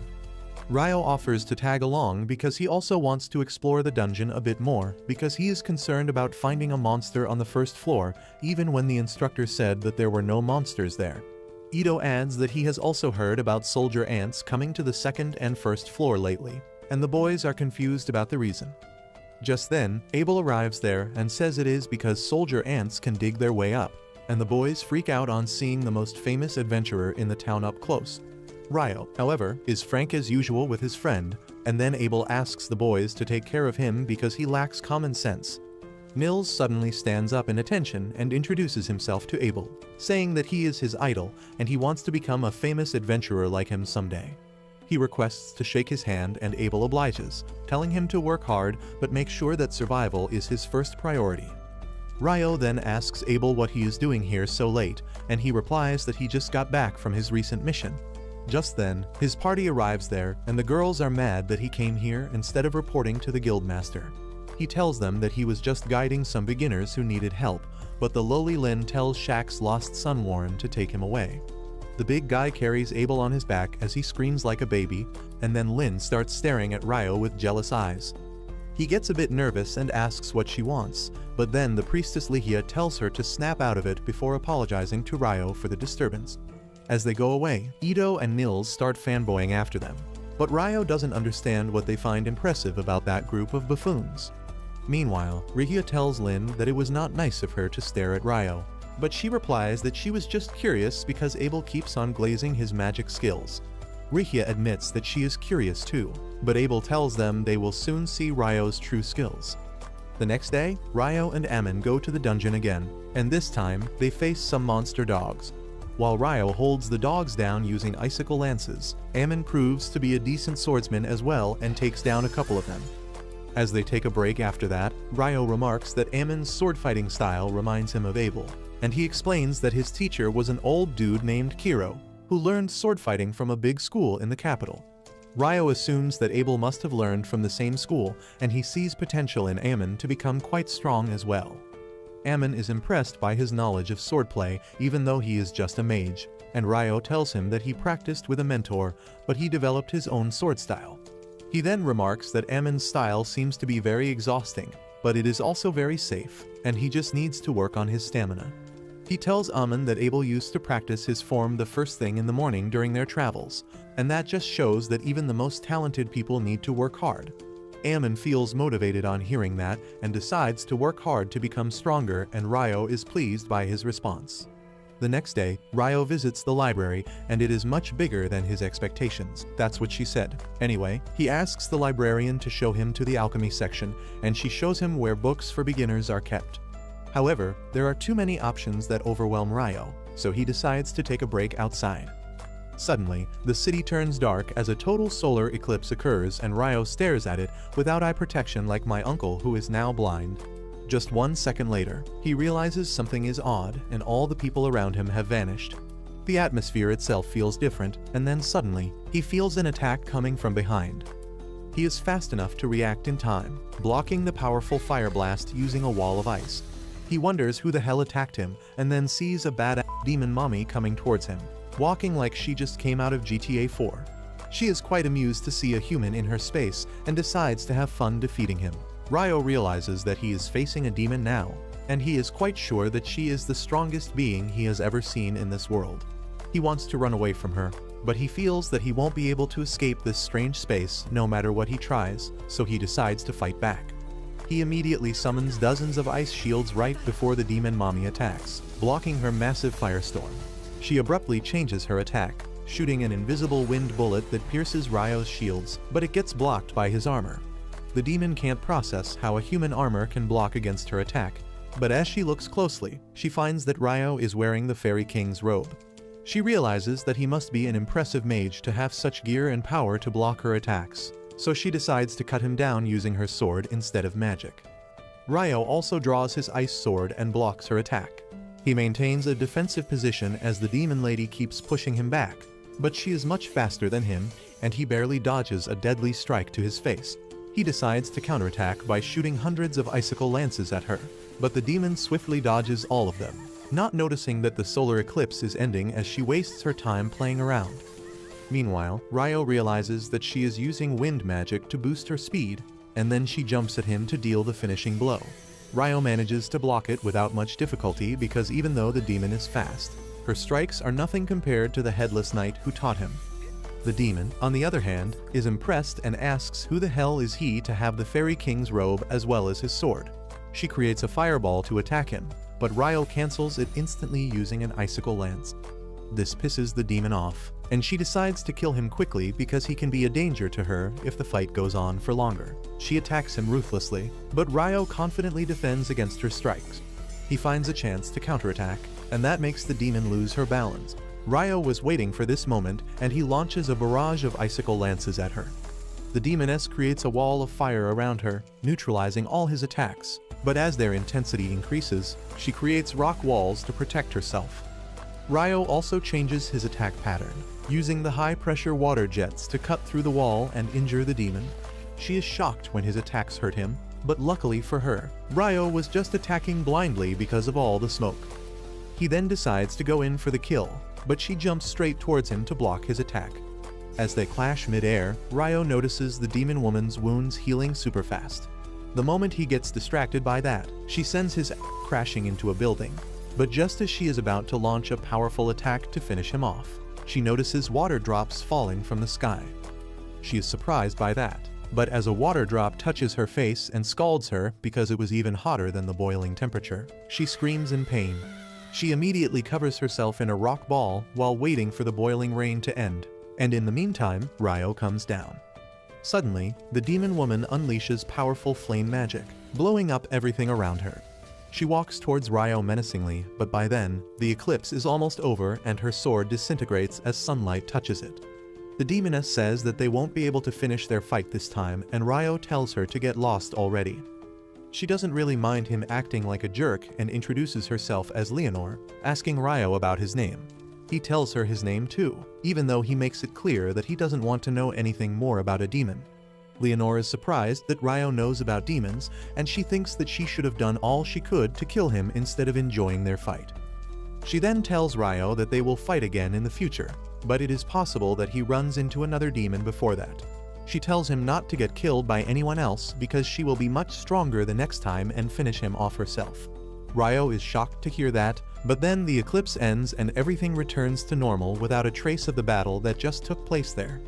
Ryo offers to tag along because he also wants to explore the dungeon a bit more because he is concerned about finding a monster on the first floor even when the instructor said that there were no monsters there. Ito adds that he has also heard about soldier ants coming to the second and first floor lately, and the boys are confused about the reason. Just then, Abel arrives there and says it is because soldier ants can dig their way up, and the boys freak out on seeing the most famous adventurer in the town up close. Ryo, however, is frank as usual with his friend, and then Abel asks the boys to take care of him because he lacks common sense. Nils suddenly stands up in attention and introduces himself to Abel, saying that he is his idol and he wants to become a famous adventurer like him someday. He requests to shake his hand and Abel obliges, telling him to work hard but make sure that survival is his first priority. Ryo then asks Abel what he is doing here so late, and he replies that he just got back from his recent mission. Just then, his party arrives there, and the girls are mad that he came here instead of reporting to the guildmaster. He tells them that he was just guiding some beginners who needed help, but the lowly Lin tells Shaq's lost son Warren to take him away. The big guy carries Abel on his back as he screams like a baby, and then Lin starts staring at Ryo with jealous eyes. He gets a bit nervous and asks what she wants, but then the priestess Ligia tells her to snap out of it before apologizing to Ryo for the disturbance. As they go away, Ito and Nils start fanboying after them, but Ryo doesn't understand what they find impressive about that group of buffoons. Meanwhile, Ligia tells Lin that it was not nice of her to stare at Ryo, but she replies that she was just curious because Abel keeps on glazing his magic skills. Ligia admits that she is curious too, but Abel tells them they will soon see Ryo's true skills. The next day, Ryo and Amon go to the dungeon again, and this time they face some monster dogs. While Ryo holds the dogs down using icicle lances, Amon proves to be a decent swordsman as well and takes down a couple of them. As they take a break after that, Ryo remarks that Amon's sword-fighting style reminds him of Abel, and he explains that his teacher was an old dude named Kiro, who learned sword-fighting from a big school in the capital. Ryo assumes that Abel must have learned from the same school, and he sees potential in Amon to become quite strong as well. Amon is impressed by his knowledge of swordplay even though he is just a mage, and Ryo tells him that he practiced with a mentor, but he developed his own sword style. He then remarks that Amon's style seems to be very exhausting, but it is also very safe, and he just needs to work on his stamina. He tells Amon that Abel used to practice his form the first thing in the morning during their travels, and that just shows that even the most talented people need to work hard. Amon feels motivated on hearing that and decides to work hard to become stronger, and Ryo is pleased by his response. The next day, Ryo visits the library and it is much bigger than his expectations. That's what she said. Anyway, he asks the librarian to show him to the alchemy section, and she shows him where books for beginners are kept. However, there are too many options that overwhelm Ryo, so he decides to take a break outside. Suddenly, the city turns dark as a total solar eclipse occurs and Ryo stares at it without eye protection like my uncle who is now blind. Just 1 second later, he realizes something is odd and all the people around him have vanished. The atmosphere itself feels different, and then suddenly, he feels an attack coming from behind. He is fast enough to react in time, blocking the powerful fire blast using a wall of ice. He wonders who the hell attacked him and then sees a badass demon mommy coming towards him, walking like she just came out of GTA 4. She is quite amused to see a human in her space and decides to have fun defeating him. Ryo realizes that he is facing a demon now, and he is quite sure that she is the strongest being he has ever seen in this world. He wants to run away from her, but he feels that he won't be able to escape this strange space no matter what he tries, so he decides to fight back. He immediately summons dozens of ice shields right before the demon mommy attacks, blocking her massive firestorm. She abruptly changes her attack, shooting an invisible wind bullet that pierces Ryo's shields, but it gets blocked by his armor. The demon can't process how a human armor can block against her attack, but as she looks closely, she finds that Ryo is wearing the Fairy King's robe. She realizes that he must be an impressive mage to have such gear and power to block her attacks, so she decides to cut him down using her sword instead of magic. Ryo also draws his ice sword and blocks her attack. He maintains a defensive position as the demon lady keeps pushing him back, but she is much faster than him, and he barely dodges a deadly strike to his face. He decides to counterattack by shooting hundreds of icicle lances at her, but the demon swiftly dodges all of them, not noticing that the solar eclipse is ending as she wastes her time playing around. Meanwhile, Ryo realizes that she is using wind magic to boost her speed, and then she jumps at him to deal the finishing blow. Ryo manages to block it without much difficulty because even though the demon is fast, her strikes are nothing compared to the headless knight who taught him. The demon, on the other hand, is impressed and asks who the hell is he to have the Fairy King's robe as well as his sword. She creates a fireball to attack him, but Ryo cancels it instantly using an icicle lance. This pisses the demon off, and she decides to kill him quickly because he can be a danger to her if the fight goes on for longer. She attacks him ruthlessly, but Ryo confidently defends against her strikes. He finds a chance to counterattack, and that makes the demon lose her balance. Ryo was waiting for this moment, and he launches a barrage of icicle lances at her. The demoness creates a wall of fire around her, neutralizing all his attacks, but as their intensity increases, she creates rock walls to protect herself. Ryo also changes his attack pattern, using the high-pressure water jets to cut through the wall and injure the demon. She is shocked when his attacks hurt him, but luckily for her, Ryo was just attacking blindly because of all the smoke. He then decides to go in for the kill, but she jumps straight towards him to block his attack. As they clash mid-air, Ryo notices the demon woman's wounds healing super fast. The moment he gets distracted by that, she sends his crashing into a building. But just as she is about to launch a powerful attack to finish him off, she notices water drops falling from the sky. She is surprised by that, but as a water drop touches her face and scalds her because it was even hotter than the boiling temperature, she screams in pain. She immediately covers herself in a rock ball while waiting for the boiling rain to end, and in the meantime, Ryo comes down. Suddenly, the demon woman unleashes powerful flame magic, blowing up everything around her. She walks towards Ryo menacingly, but by then, the eclipse is almost over and her sword disintegrates as sunlight touches it. The demoness says that they won't be able to finish their fight this time, and Ryo tells her to get lost already. She doesn't really mind him acting like a jerk and introduces herself as Leonor, asking Ryo about his name. He tells her his name too, even though he makes it clear that he doesn't want to know anything more about a demon. Leonor is surprised that Ryo knows about demons, and she thinks that she should have done all she could to kill him instead of enjoying their fight. She then tells Ryo that they will fight again in the future, but it is possible that he runs into another demon before that. She tells him not to get killed by anyone else because she will be much stronger the next time and finish him off herself. Ryo is shocked to hear that, but then the eclipse ends and everything returns to normal without a trace of the battle that just took place there.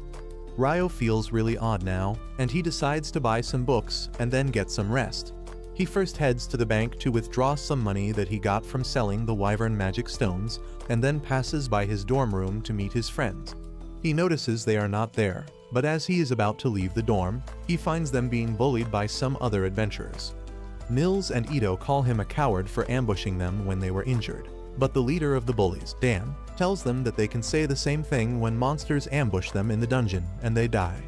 Ryo feels really odd now, and he decides to buy some books and then get some rest. He first heads to the bank to withdraw some money that he got from selling the Wyvern magic stones, and then passes by his dorm room to meet his friends. He notices they are not there, but as he is about to leave the dorm, he finds them being bullied by some other adventurers. Nils and Ito call him a coward for ambushing them when they were injured, but the leader of the bullies, Dan, tells them that they can say the same thing when monsters ambush them in the dungeon and they die.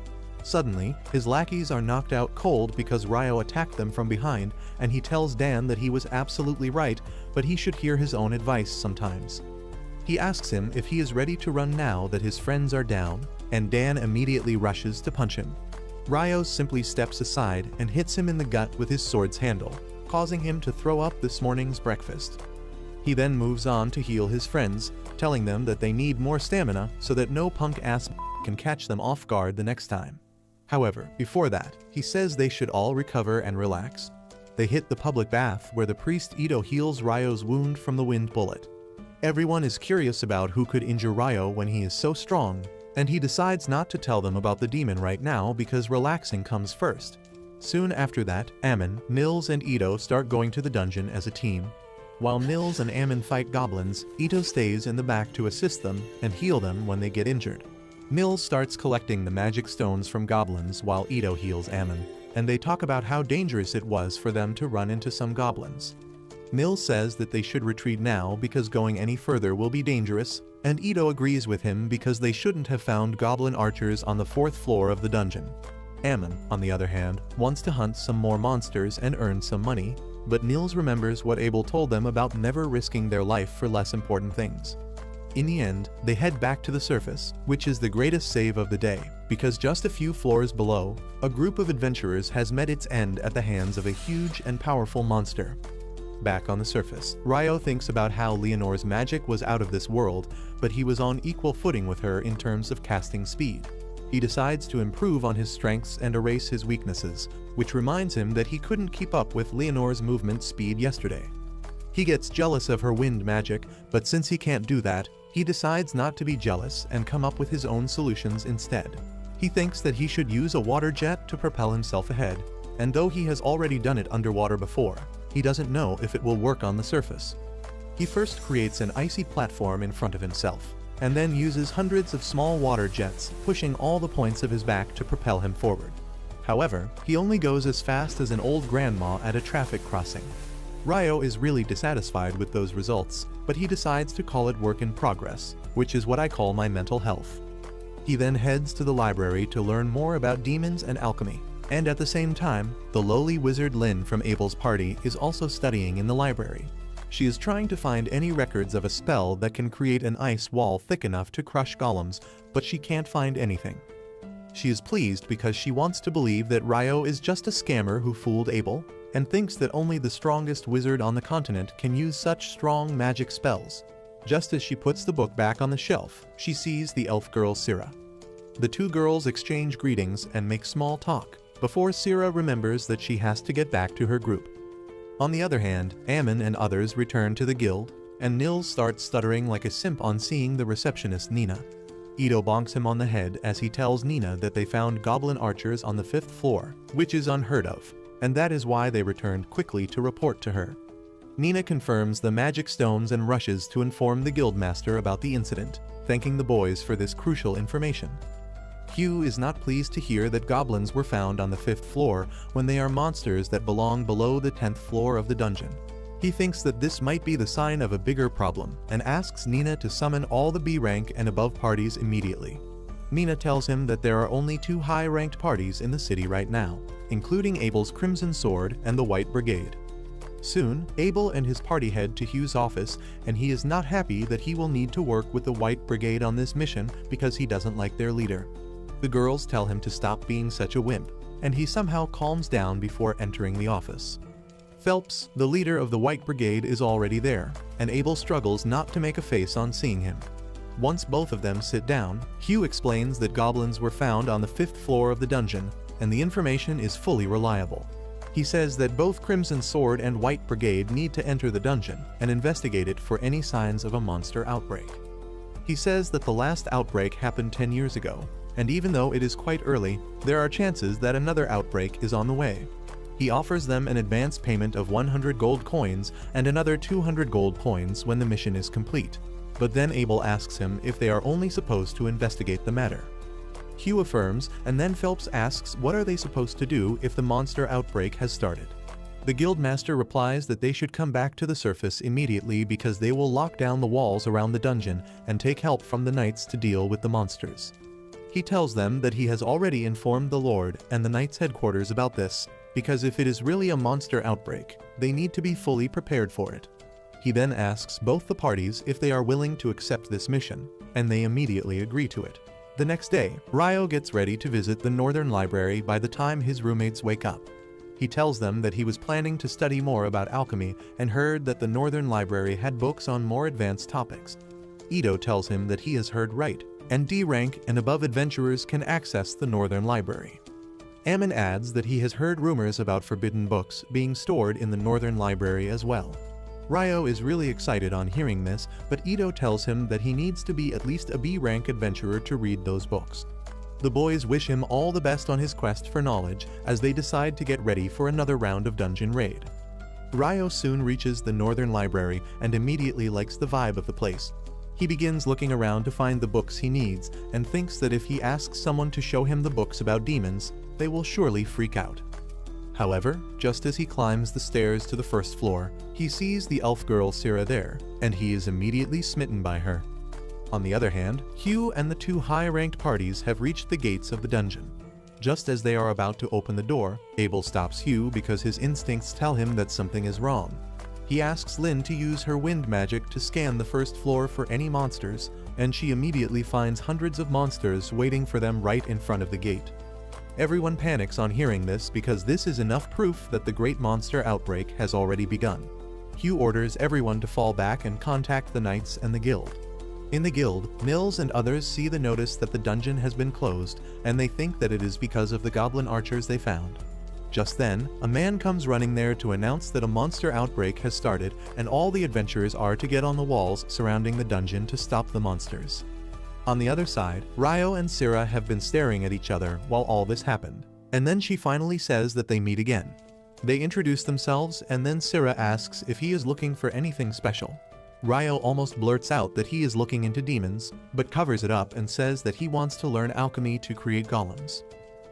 Suddenly, his lackeys are knocked out cold because Ryo attacked them from behind, and he tells Dan that he was absolutely right, but he should hear his own advice sometimes. He asks him if he is ready to run now that his friends are down, and Dan immediately rushes to punch him. Ryo simply steps aside and hits him in the gut with his sword's handle, causing him to throw up this morning's breakfast. He then moves on to heal his friends, telling them that they need more stamina so that no punk-ass can catch them off guard the next time. However, before that, he says they should all recover and relax. They hit the public bath where the priest Ito heals Ryo's wound from the wind bullet. Everyone is curious about who could injure Ryo when he is so strong, and he decides not to tell them about the demon right now because relaxing comes first. Soon after that, Ammon, Nils, and Ito start going to the dungeon as a team. While Nils and Ammon fight goblins, Ito stays in the back to assist them and heal them when they get injured. Nils starts collecting the magic stones from goblins while Ito heals Ammon, and they talk about how dangerous it was for them to run into some goblins. Nils says that they should retreat now because going any further will be dangerous, and Ito agrees with him because they shouldn't have found goblin archers on the 4th floor of the dungeon. Ammon, on the other hand, wants to hunt some more monsters and earn some money, but Nils remembers what Abel told them about never risking their life for less important things. In the end, they head back to the surface, which is the greatest save of the day, because just a few floors below, a group of adventurers has met its end at the hands of a huge and powerful monster. Back on the surface, Ryo thinks about how Leonore's magic was out of this world, but he was on equal footing with her in terms of casting speed. He decides to improve on his strengths and erase his weaknesses, which reminds him that he couldn't keep up with Leonore's movement speed yesterday. He gets jealous of her wind magic, but since he can't do that, he decides not to be jealous and come up with his own solutions instead. He thinks that he should use a water jet to propel himself ahead, and though he has already done it underwater before, he doesn't know if it will work on the surface. He first creates an icy platform in front of himself, and then uses hundreds of small water jets, pushing all the points of his back to propel him forward. However, he only goes as fast as an old grandma at a traffic crossing. Ryo is really dissatisfied with those results, but he decides to call it work in progress, which is what I call my mental health. He then heads to the library to learn more about demons and alchemy, and at the same time, the lowly wizard Lynn from Abel's party is also studying in the library. She is trying to find any records of a spell that can create an ice wall thick enough to crush golems, but she can't find anything. She is pleased because she wants to believe that Ryo is just a scammer who fooled Abel, and thinks that only the strongest wizard on the continent can use such strong magic spells. Just as she puts the book back on the shelf, she sees the elf girl Syrah. The two girls exchange greetings and make small talk, before Syrah remembers that she has to get back to her group. On the other hand, Ammon and others return to the guild, and Nils starts stuttering like a simp on seeing the receptionist Nina. Ito bonks him on the head as he tells Nina that they found goblin archers on the 5th floor, which is unheard of, and that is why they returned quickly to report to her. Nina confirms the magic stones and rushes to inform the guildmaster about the incident, thanking the boys for this crucial information. Hugh is not pleased to hear that goblins were found on the 5th floor when they are monsters that belong below the 10th floor of the dungeon. He thinks that this might be the sign of a bigger problem and asks Nina to summon all the B rank and above parties immediately. Nina tells him that there are only 2 high-ranked parties in the city right now, including Abel's Crimson Sword and the White Brigade. Soon, Abel and his party head to Hugh's office, and he is not happy that he will need to work with the White Brigade on this mission because he doesn't like their leader. The girls tell him to stop being such a wimp, and he somehow calms down before entering the office. Phelps, the leader of the White Brigade, is already there, and Abel struggles not to make a face on seeing him. Once both of them sit down, Hugh explains that goblins were found on the 5th floor of the dungeon, and the information is fully reliable. He says that both Crimson Sword and White Brigade need to enter the dungeon and investigate it for any signs of a monster outbreak. He says that the last outbreak happened 10 years ago, and even though it is quite early, there are chances that another outbreak is on the way. He offers them an advance payment of 100 gold coins and another 200 gold coins when the mission is complete, but then Abel asks him if they are only supposed to investigate the matter. Hugh affirms, and then Phelps asks what are they supposed to do if the monster outbreak has started. The guildmaster replies that they should come back to the surface immediately because they will lock down the walls around the dungeon and take help from the knights to deal with the monsters. He tells them that he has already informed the Lord and the Knights' headquarters about this, because if it is really a monster outbreak, they need to be fully prepared for it. He then asks both the parties if they are willing to accept this mission, and they immediately agree to it. The next day, Ryo gets ready to visit the Northern Library by the time his roommates wake up. He tells them that he was planning to study more about alchemy and heard that the Northern Library had books on more advanced topics. Ito tells him that he has heard right, and D rank and above adventurers can access the Northern Library. Ammon adds that he has heard rumors about forbidden books being stored in the Northern Library as well. Ryo is really excited on hearing this, but Ito tells him that he needs to be at least a B rank adventurer to read those books. The boys wish him all the best on his quest for knowledge as they decide to get ready for another round of dungeon raid. Ryo soon reaches the Northern Library and immediately likes the vibe of the place. He begins looking around to find the books he needs and thinks that if he asks someone to show him the books about demons, they will surely freak out. However, just as he climbs the stairs to the first floor, he sees the elf girl Sira there, and he is immediately smitten by her. On the other hand, Hugh and the two high-ranked parties have reached the gates of the dungeon. Just as they are about to open the door, Abel stops Hugh because his instincts tell him that something is wrong. He asks Lynn to use her wind magic to scan the first floor for any monsters, and she immediately finds hundreds of monsters waiting for them right in front of the gate. Everyone panics on hearing this because this is enough proof that the great monster outbreak has already begun. Hugh orders everyone to fall back and contact the knights and the guild. In the guild, Nils and others see the notice that the dungeon has been closed, and they think that it is because of the goblin archers they found. Just then, a man comes running there to announce that a monster outbreak has started and all the adventurers are to get on the walls surrounding the dungeon to stop the monsters. On the other side, Ryo and Sira have been staring at each other while all this happened, and then she finally says that they meet again. They introduce themselves and then Sira asks if he is looking for anything special. Ryo almost blurts out that he is looking into demons, but covers it up and says that he wants to learn alchemy to create golems.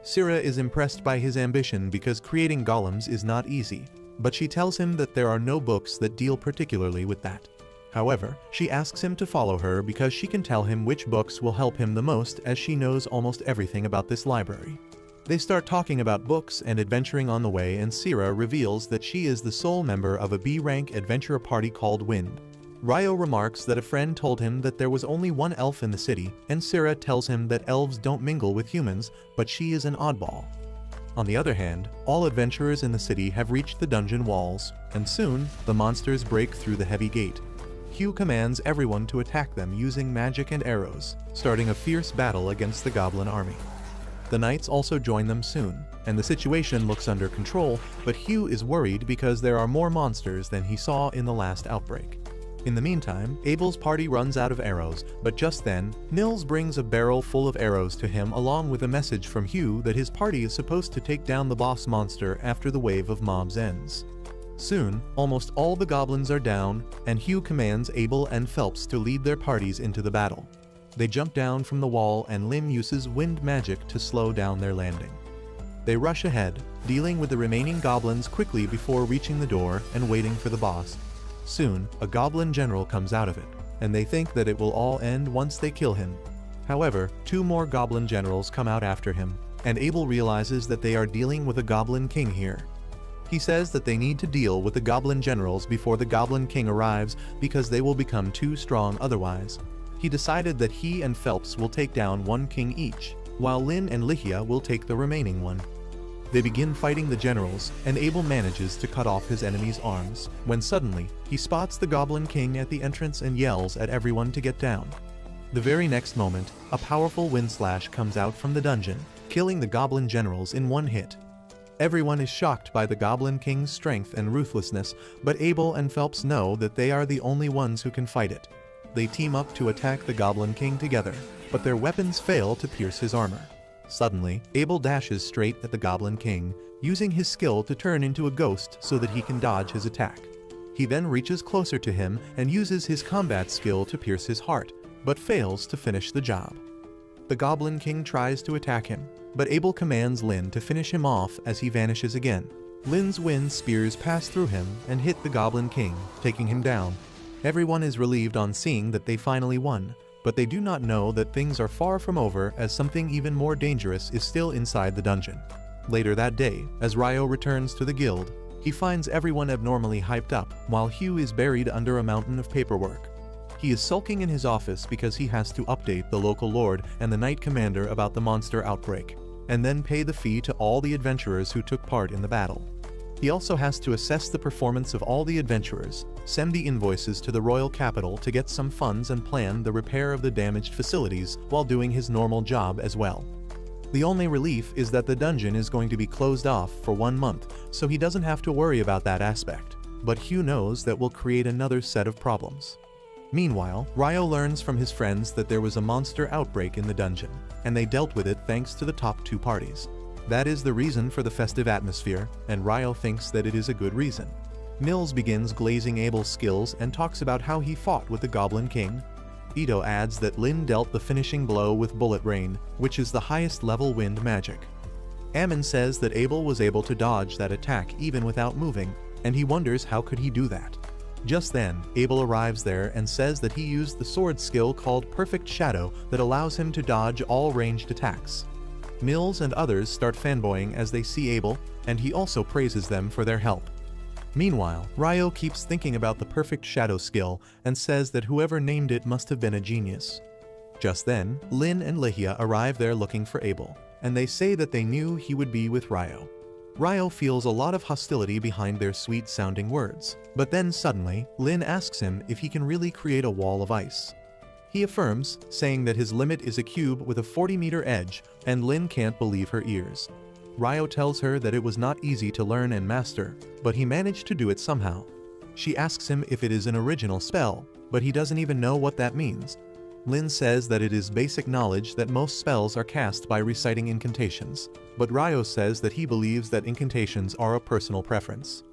Sira is impressed by his ambition because creating golems is not easy, but she tells him that there are no books that deal particularly with that. However, she asks him to follow her because she can tell him which books will help him the most as she knows almost everything about this library. They start talking about books and adventuring on the way, and Sira reveals that she is the sole member of a B-rank adventurer party called Wind. Ryo remarks that a friend told him that there was only one elf in the city, and Sira tells him that elves don't mingle with humans, but she is an oddball. On the other hand, all adventurers in the city have reached the dungeon walls, and soon, the monsters break through the heavy gate. Hugh commands everyone to attack them using magic and arrows, starting a fierce battle against the goblin army. The knights also join them soon, and the situation looks under control, but Hugh is worried because there are more monsters than he saw in the last outbreak. In the meantime, Abel's party runs out of arrows, but just then, Nils brings a barrel full of arrows to him along with a message from Hugh that his party is supposed to take down the boss monster after the wave of mobs ends. Soon, almost all the goblins are down, and Hugh commands Abel and Phelps to lead their parties into the battle. They jump down from the wall and Lim uses wind magic to slow down their landing. They rush ahead, dealing with the remaining goblins quickly before reaching the door and waiting for the boss. Soon, a goblin general comes out of it, and they think that it will all end once they kill him. However, two more goblin generals come out after him, and Abel realizes that they are dealing with a goblin king here. He says that they need to deal with the goblin generals before the goblin king arrives because they will become too strong otherwise. He decided that he and Phelps will take down one king each, while Lynn and Lichia will take the remaining one. They begin fighting the generals, and Abel manages to cut off his enemy's arms, when suddenly, he spots the Goblin King at the entrance and yells at everyone to get down. The very next moment, a powerful wind slash comes out from the dungeon, killing the Goblin generals in one hit. Everyone is shocked by the Goblin King's strength and ruthlessness, but Abel and Phelps know that they are the only ones who can fight it. They team up to attack the Goblin King together, but their weapons fail to pierce his armor. Suddenly, Abel dashes straight at the Goblin King, using his skill to turn into a ghost so that he can dodge his attack. He then reaches closer to him and uses his combat skill to pierce his heart, but fails to finish the job. The Goblin King tries to attack him, but Abel commands Lynn to finish him off as he vanishes again. Lynn's wind spears pass through him and hit the Goblin King, taking him down. Everyone is relieved on seeing that they finally won, but they do not know that things are far from over as something even more dangerous is still inside the dungeon. Later that day, as Ryo returns to the guild, he finds everyone abnormally hyped up while Hugh is buried under a mountain of paperwork. He is sulking in his office because he has to update the local lord and the knight commander about the monster outbreak, and then pay the fee to all the adventurers who took part in the battle. He also has to assess the performance of all the adventurers, send the invoices to the royal capital to get some funds and plan the repair of the damaged facilities while doing his normal job as well. The only relief is that the dungeon is going to be closed off for 1 month, so he doesn't have to worry about that aspect, but Hugh knows that will create another set of problems. Meanwhile, Ryo learns from his friends that there was a monster outbreak in the dungeon, and they dealt with it thanks to the top two parties. That is the reason for the festive atmosphere, and Ryo thinks that it is a good reason. Nils begins glazing Abel's skills and talks about how he fought with the Goblin King. Ito adds that Lin dealt the finishing blow with Bullet Rain, which is the highest level wind magic. Ammon says that Abel was able to dodge that attack even without moving, and he wonders how could he do that. Just then, Abel arrives there and says that he used the sword skill called Perfect Shadow that allows him to dodge all ranged attacks. Nils and others start fanboying as they see Abel, and he also praises them for their help. Meanwhile, Ryo keeps thinking about the Perfect Shadow skill and says that whoever named it must have been a genius. Just then, Lin and Lihia arrive there looking for Abel, and they say that they knew he would be with Ryo. Ryo feels a lot of hostility behind their sweet-sounding words, but then suddenly, Lin asks him if he can really create a wall of ice. He affirms, saying that his limit is a cube with a 40-meter edge, and Lin can't believe her ears. Ryo tells her that it was not easy to learn and master, but he managed to do it somehow. She asks him if it is an original spell, but he doesn't even know what that means. Lin says that it is basic knowledge that most spells are cast by reciting incantations, but Ryo says that he believes that incantations are a personal preference.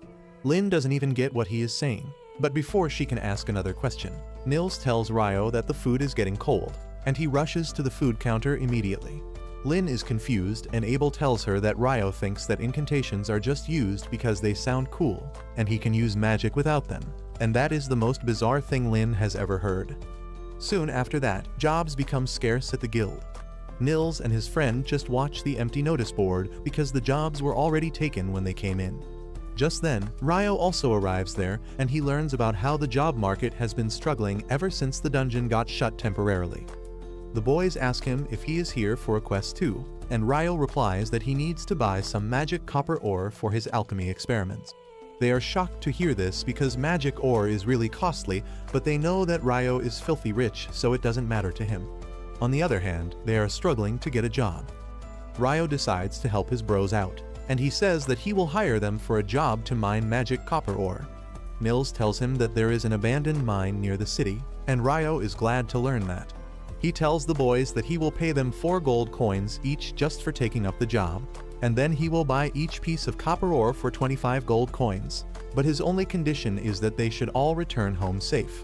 Lin doesn't even get what he is saying, but before she can ask another question, Nils tells Ryo that the food is getting cold, and he rushes to the food counter immediately. Lin is confused, and Abel tells her that Ryo thinks that incantations are just used because they sound cool, and he can use magic without them, and that is the most bizarre thing Lin has ever heard. Soon after that, jobs become scarce at the guild. Nils and his friend just watch the empty notice board because the jobs were already taken when they came in. Just then, Ryo also arrives there, and he learns about how the job market has been struggling ever since the dungeon got shut temporarily. The boys ask him if he is here for a quest too, and Ryo replies that he needs to buy some magic copper ore for his alchemy experiments. They are shocked to hear this because magic ore is really costly, but they know that Ryo is filthy rich, so it doesn't matter to him. On the other hand, they are struggling to get a job. Ryo decides to help his bros out, and he says that he will hire them for a job to mine magic copper ore. Nils tells him that there is an abandoned mine near the city, and Ryo is glad to learn that. He tells the boys that he will pay them 4 gold coins each just for taking up the job, and then he will buy each piece of copper ore for 25 gold coins, but his only condition is that they should all return home safe.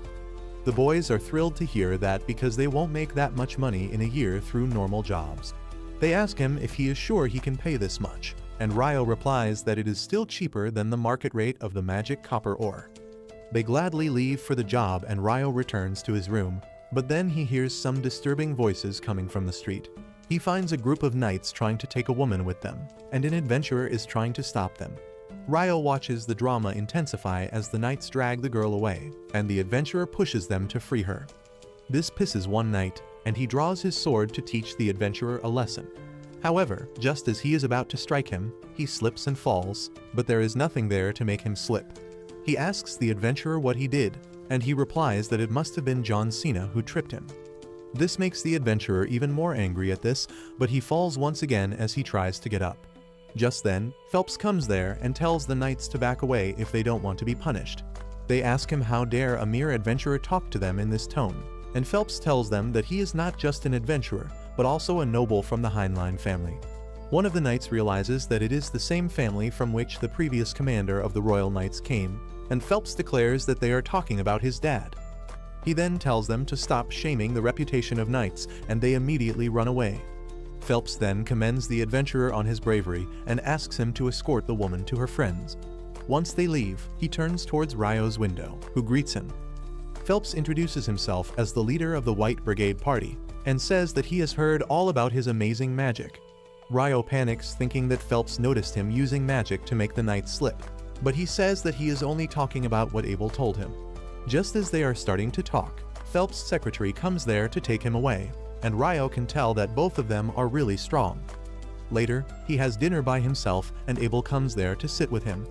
The boys are thrilled to hear that because they won't make that much money in a year through normal jobs. They ask him if he is sure he can pay this much, and Ryo replies that it is still cheaper than the market rate of the magic copper ore. They gladly leave for the job and Ryo returns to his room, but then he hears some disturbing voices coming from the street. He finds a group of knights trying to take a woman with them, and an adventurer is trying to stop them. Ryo watches the drama intensify as the knights drag the girl away, and the adventurer pushes them to free her. This pisses one knight, and he draws his sword to teach the adventurer a lesson. However, just as he is about to strike him, he slips and falls, but there is nothing there to make him slip. He asks the adventurer what he did, and he replies that it must have been John Cena who tripped him. This makes the adventurer even more angry at this, but he falls once again as he tries to get up. Just then, Phelps comes there and tells the knights to back away if they don't want to be punished. They ask him how dare a mere adventurer talk to them in this tone, and Phelps tells them that he is not just an adventurer, but also a noble from the Heinlein family. One of the knights realizes that it is the same family from which the previous commander of the Royal Knights came, and Phelps declares that they are talking about his dad. He then tells them to stop shaming the reputation of knights, and they immediately run away. Phelps then commends the adventurer on his bravery and asks him to escort the woman to her friends. Once they leave, he turns towards Ryo's window, who greets him. Phelps introduces himself as the leader of the White Brigade Party, and says that he has heard all about his amazing magic. Ryo panics, thinking that Phelps noticed him using magic to make the knights slip, but he says that he is only talking about what Abel told him. Just as they are starting to talk, Phelps' secretary comes there to take him away, and Ryo can tell that both of them are really strong. Later, he has dinner by himself and Abel comes there to sit with him.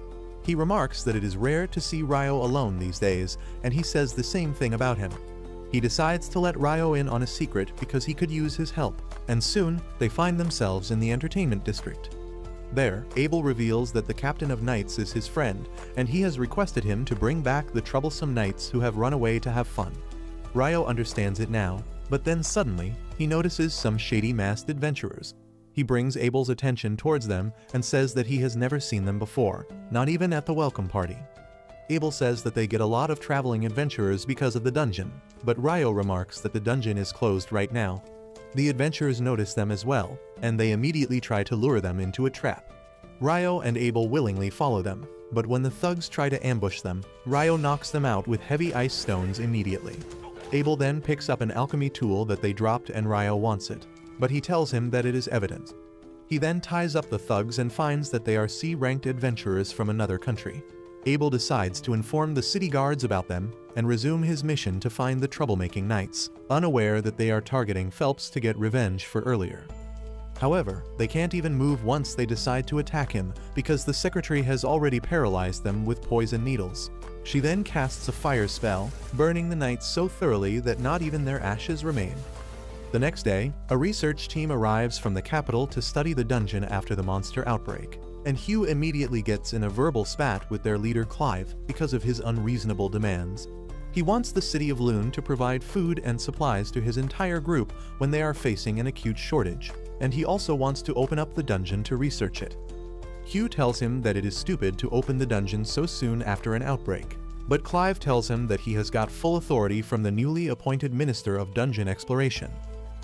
He remarks that it is rare to see Ryo alone these days, and he says the same thing about him. He decides to let Ryo in on a secret because he could use his help, and soon they find themselves in the entertainment district. There, Abel reveals that the captain of knights is his friend, and he has requested him to bring back the troublesome knights who have run away to have fun. Ryo understands it now, but then suddenly, he notices some shady masked adventurers. He brings Abel's attention towards them and says that he has never seen them before, not even at the welcome party. Abel says that they get a lot of traveling adventurers because of the dungeon, but Ryo remarks that the dungeon is closed right now. The adventurers notice them as well, and they immediately try to lure them into a trap. Ryo and Abel willingly follow them, but when the thugs try to ambush them, Ryo knocks them out with heavy ice stones immediately. Abel then picks up an alchemy tool that they dropped and Ryo wants it, but he tells him that it is evidence. He then ties up the thugs and finds that they are C-ranked adventurers from another country. Abel decides to inform the city guards about them and resume his mission to find the troublemaking knights, unaware that they are targeting Phelps to get revenge for earlier. However, they can't even move once they decide to attack him because the secretary has already paralyzed them with poison needles. She then casts a fire spell, burning the knights so thoroughly that not even their ashes remain. The next day, a research team arrives from the capital to study the dungeon after the monster outbreak, and Hugh immediately gets in a verbal spat with their leader Clive because of his unreasonable demands. He wants the city of Lune to provide food and supplies to his entire group when they are facing an acute shortage, and he also wants to open up the dungeon to research it. Hugh tells him that it is stupid to open the dungeon so soon after an outbreak, but Clive tells him that he has got full authority from the newly appointed Minister of Dungeon Exploration.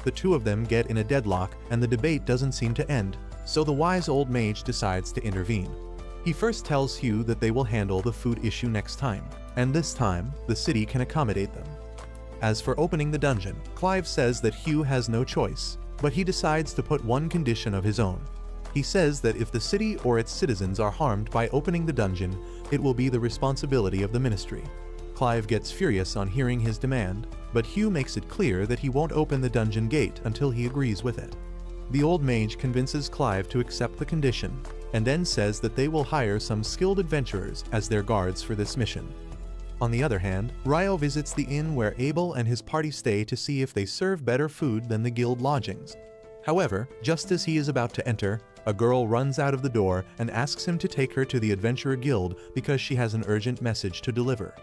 The two of them get in a deadlock and the debate doesn't seem to end, so the wise old mage decides to intervene. He first tells Hugh that they will handle the food issue next time, and this time, the city can accommodate them. As for opening the dungeon, Clive says that Hugh has no choice, but he decides to put one condition of his own. He says that if the city or its citizens are harmed by opening the dungeon, it will be the responsibility of the ministry. Clive gets furious on hearing his demand, but Hugh makes it clear that he won't open the dungeon gate until he agrees with it. The old mage convinces Clive to accept the condition, and then says that they will hire some skilled adventurers as their guards for this mission. On the other hand, Ryo visits the inn where Abel and his party stay to see if they serve better food than the guild lodgings. However, just as he is about to enter, a girl runs out of the door and asks him to take her to the Adventurer Guild because she has an urgent message to deliver.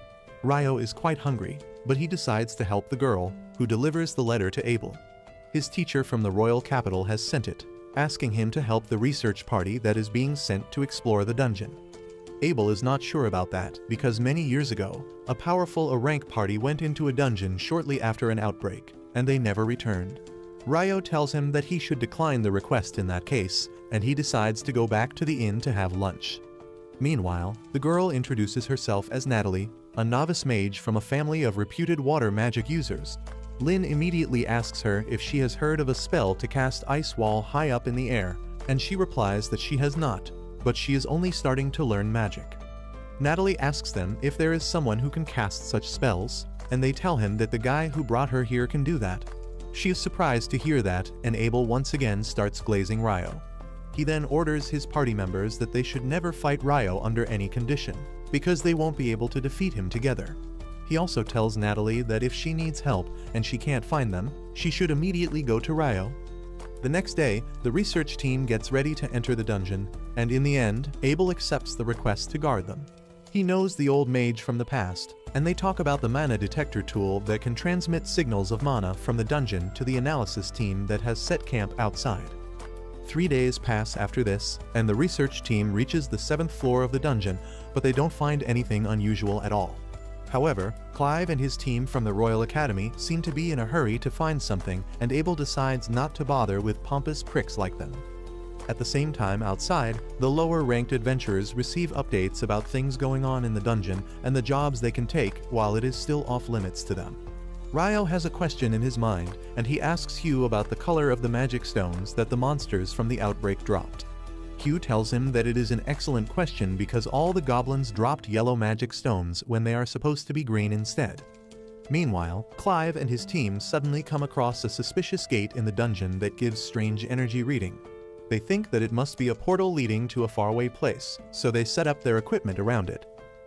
Ryo is quite hungry, but he decides to help the girl, who delivers the letter to Abel. His teacher from the royal capital has sent it, asking him to help the research party that is being sent to explore the dungeon. Abel is not sure about that because many years ago, a powerful rank party went into a dungeon shortly after an outbreak, and they never returned. Ryo tells him that he should decline the request in that case, and he decides to go back to the inn to have lunch. Meanwhile, the girl introduces herself as Natalie, a novice mage from a family of reputed water magic users. Lynn immediately asks her if she has heard of a spell to cast ice wall high up in the air, and she replies that she has not, but she is only starting to learn magic. Natalie asks them if there is someone who can cast such spells, and they tell him that the guy who brought her here can do that. She is surprised to hear that, and Abel once again starts glazing Ryo. He then orders his party members that they should never fight Ryo under any condition, because they won't be able to defeat him together. He also tells Natalie that if she needs help and she can't find them, she should immediately go to Ryo. The next day, the research team gets ready to enter the dungeon, and in the end, Abel accepts the request to guard them. He knows the old mage from the past, and they talk about the mana detector tool that can transmit signals of mana from the dungeon to the analysis team that has set camp outside. 3 days pass after this, and the research team reaches the 7th floor of the dungeon, but they don't find anything unusual at all. However, Clive and his team from the Royal Academy seem to be in a hurry to find something, and Abel decides not to bother with pompous pricks like them. At the same time outside, the lower-ranked adventurers receive updates about things going on in the dungeon and the jobs they can take while it is still off-limits to them. Ryo has a question in his mind, and he asks Hugh about the color of the magic stones that the monsters from the outbreak dropped. Hugh tells him that it is an excellent question because all the goblins dropped yellow magic stones when they are supposed to be green instead. Meanwhile, Clive and his team suddenly come across a suspicious gate in the dungeon that gives strange energy reading. They think that it must be a portal leading to a faraway place, so they set up their equipment around it.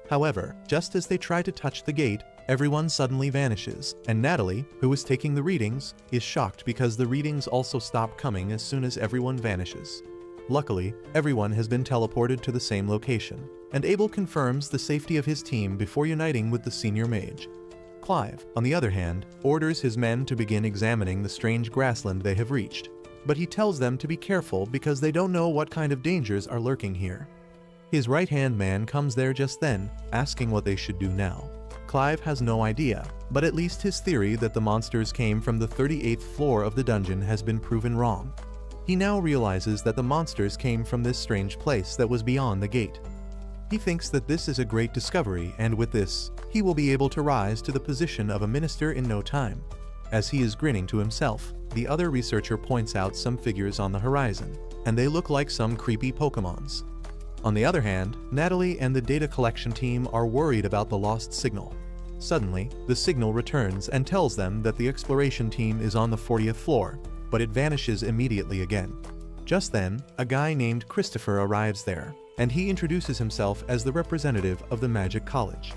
However, just as they try to touch the gate, everyone suddenly vanishes, and Natalie, who is taking the readings, is shocked because the readings also stop coming as soon as everyone vanishes. Luckily, everyone has been teleported to the same location, and Abel confirms the safety of his team before uniting with the senior mage. Clive, on the other hand, orders his men to begin examining the strange grassland they have reached, but he tells them to be careful because they don't know what kind of dangers are lurking here. His right-hand man comes there just then, asking what they should do now. Clive has no idea, but at least his theory that the monsters came from the 38th floor of the dungeon has been proven wrong. He now realizes that the monsters came from this strange place that was beyond the gate. He thinks that this is a great discovery, and with this, he will be able to rise to the position of a minister in no time. As he is grinning to himself, the other researcher points out some figures on the horizon, and they look like some creepy Pokémons. On the other hand, Natalie and the data collection team are worried about the lost signal. Suddenly, the signal returns and tells them that the exploration team is on the 40th floor, but it vanishes immediately again. Just then, a guy named Christopher arrives there, and he introduces himself as the representative of the Magic College.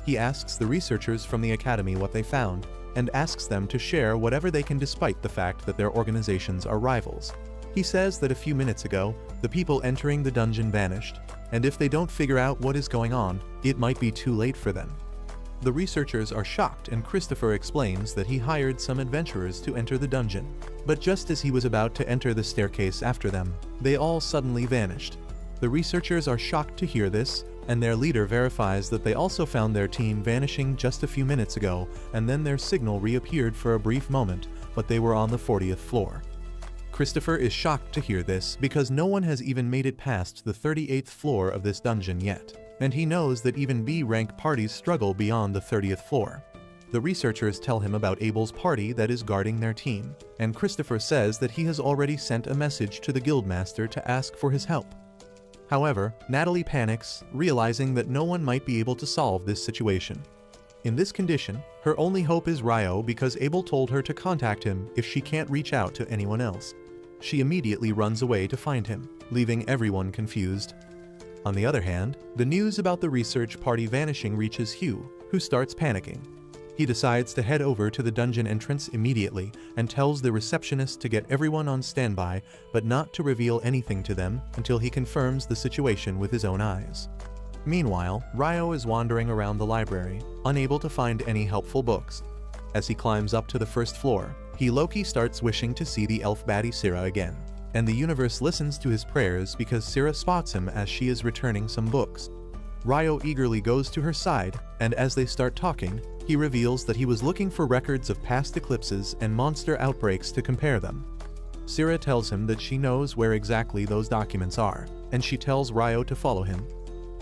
He asks the researchers from the academy what they found, and asks them to share whatever they can despite the fact that their organizations are rivals. He says that a few minutes ago, the people entering the dungeon vanished, and if they don't figure out what is going on, it might be too late for them. The researchers are shocked, and Christopher explains that he hired some adventurers to enter the dungeon. But just as he was about to enter the staircase after them, they all suddenly vanished. The researchers are shocked to hear this, and their leader verifies that they also found their team vanishing just a few minutes ago, and then their signal reappeared for a brief moment, but they were on the 40th floor. Christopher is shocked to hear this because no one has even made it past the 38th floor of this dungeon yet, and he knows that even B-rank parties struggle beyond the 30th floor. The researchers tell him about Abel's party that is guarding their team, and Christopher says that he has already sent a message to the guildmaster to ask for his help. However, Natalie panics, realizing that no one might be able to solve this situation. In this condition, her only hope is Ryo because Abel told her to contact him if she can't reach out to anyone else. She immediately runs away to find him, leaving everyone confused. On the other hand, the news about the research party vanishing reaches Hugh, who starts panicking. He decides to head over to the dungeon entrance immediately and tells the receptionist to get everyone on standby, but not to reveal anything to them until he confirms the situation with his own eyes. Meanwhile, Ryo is wandering around the library, unable to find any helpful books. As he climbs up to the first floor, Loki starts wishing to see the elf baddie Sira again, and the universe listens to his prayers because Sira spots him as she is returning some books. Ryo eagerly goes to her side, and as they start talking, he reveals that he was looking for records of past eclipses and monster outbreaks to compare them. Sira tells him that she knows where exactly those documents are, and she tells Ryo to follow him.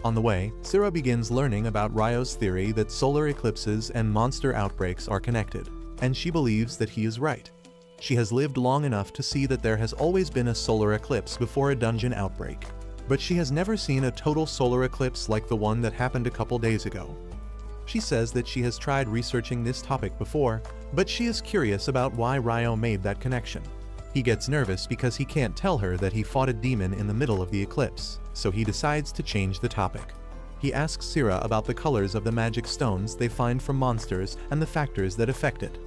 On the way, Sira begins learning about Ryo's theory that solar eclipses and monster outbreaks are connected, and she believes that he is right. She has lived long enough to see that there has always been a solar eclipse before a dungeon outbreak, but she has never seen a total solar eclipse like the one that happened a couple days ago. She says that she has tried researching this topic before, but she is curious about why Ryo made that connection. He gets nervous because he can't tell her that he fought a demon in the middle of the eclipse, so he decides to change the topic. He asks Sira about the colors of the magic stones they find from monsters and the factors that affect it.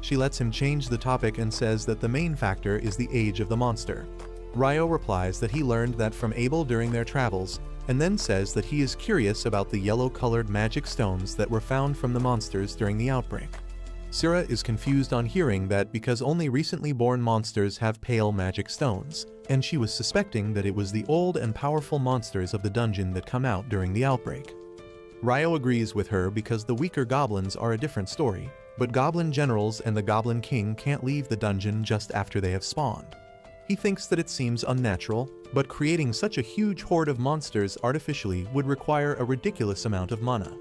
She lets him change the topic and says that the main factor is the age of the monster. Ryo replies that he learned that from Abel during their travels, and then says that he is curious about the yellow-colored magic stones that were found from the monsters during the outbreak. Sira is confused on hearing that because only recently born monsters have pale magic stones, and she was suspecting that it was the old and powerful monsters of the dungeon that come out during the outbreak. Ryo agrees with her because the weaker goblins are a different story, but goblin generals and the Goblin King can't leave the dungeon just after they have spawned. He thinks that it seems unnatural, but creating such a huge horde of monsters artificially would require a ridiculous amount of mana.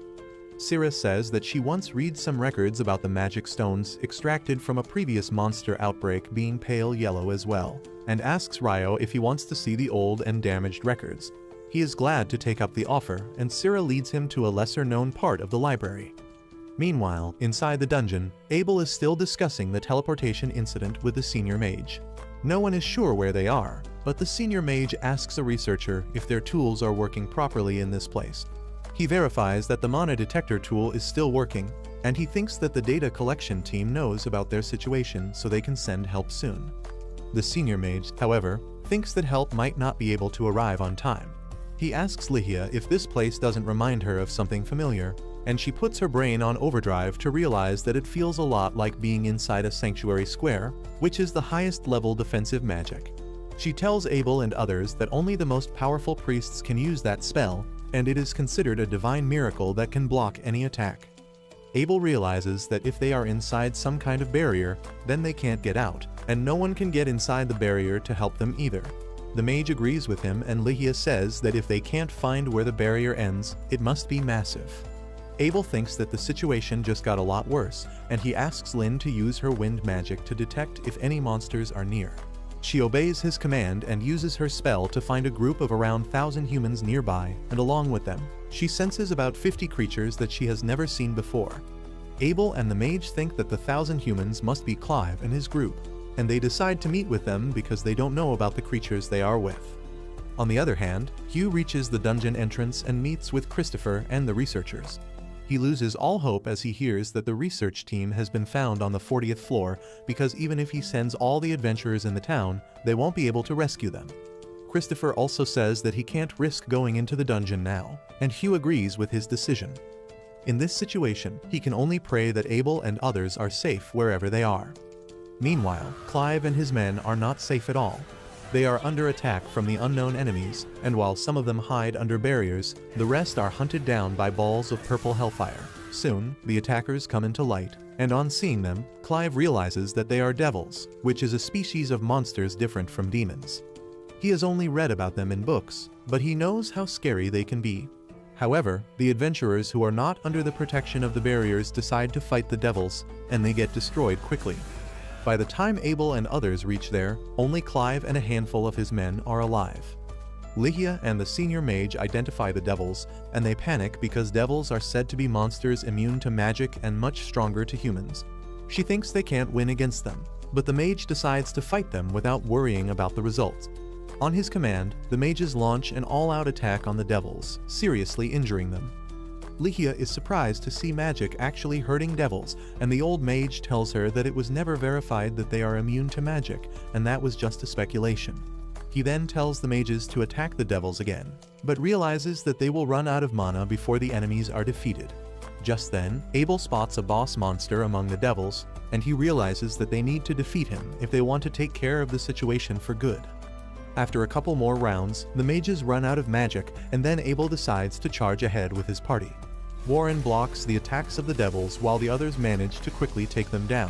Sira says that she once read some records about the magic stones extracted from a previous monster outbreak being pale yellow as well, and asks Ryo if he wants to see the old and damaged records. He is glad to take up the offer, and Sira leads him to a lesser-known part of the library. Meanwhile, inside the dungeon, Abel is still discussing the teleportation incident with the senior mage. No one is sure where they are, but the senior mage asks a researcher if their tools are working properly in this place. He verifies that the mana detector tool is still working, and he thinks that the data collection team knows about their situation so they can send help soon. The senior mage, however, thinks that help might not be able to arrive on time. He asks Lihia if this place doesn't remind her of something familiar, and she puts her brain on overdrive to realize that it feels a lot like being inside a sanctuary square, which is the highest level defensive magic. She tells Abel and others that only the most powerful priests can use that spell, and it is considered a divine miracle that can block any attack. Abel realizes that if they are inside some kind of barrier, then they can't get out, and no one can get inside the barrier to help them either. The mage agrees with him, and Ligia says that if they can't find where the barrier ends, it must be massive. Abel thinks that the situation just got a lot worse, and he asks Lynn to use her wind magic to detect if any monsters are near. She obeys his command and uses her spell to find a group of around 1,000 humans nearby, and along with them, she senses about 50 creatures that she has never seen before. Abel and the mage think that the 1,000 humans must be Clive and his group, and they decide to meet with them because they don't know about the creatures they are with. On the other hand, Hugh reaches the dungeon entrance and meets with Christopher and the researchers. He loses all hope as he hears that the research team has been found on the 40th floor because even if he sends all the adventurers in the town, they won't be able to rescue them. Christopher also says that he can't risk going into the dungeon now, and Hugh agrees with his decision. In this situation, he can only pray that Abel and others are safe wherever they are. Meanwhile, Clive and his men are not safe at all. They are under attack from the unknown enemies, and while some of them hide under barriers, the rest are hunted down by balls of purple hellfire. Soon, the attackers come into light, and on seeing them, Clive realizes that they are devils, which is a species of monsters different from demons. He has only read about them in books, but he knows how scary they can be. However, the adventurers who are not under the protection of the barriers decide to fight the devils, and they get destroyed quickly. By the time Abel and others reach there, only Clive and a handful of his men are alive. Ligia and the senior mage identify the devils, and they panic because devils are said to be monsters immune to magic and much stronger to humans. She thinks they can't win against them, but the mage decides to fight them without worrying about the results. On his command, the mages launch an all-out attack on the devils, seriously injuring them. Ligia is surprised to see magic actually hurting devils, and the old mage tells her that it was never verified that they are immune to magic, and that was just a speculation. He then tells the mages to attack the devils again, but realizes that they will run out of mana before the enemies are defeated. Just then, Abel spots a boss monster among the devils, and he realizes that they need to defeat him if they want to take care of the situation for good. After a couple more rounds, the mages run out of magic, and then Abel decides to charge ahead with his party. Warren blocks the attacks of the devils while the others manage to quickly take them down.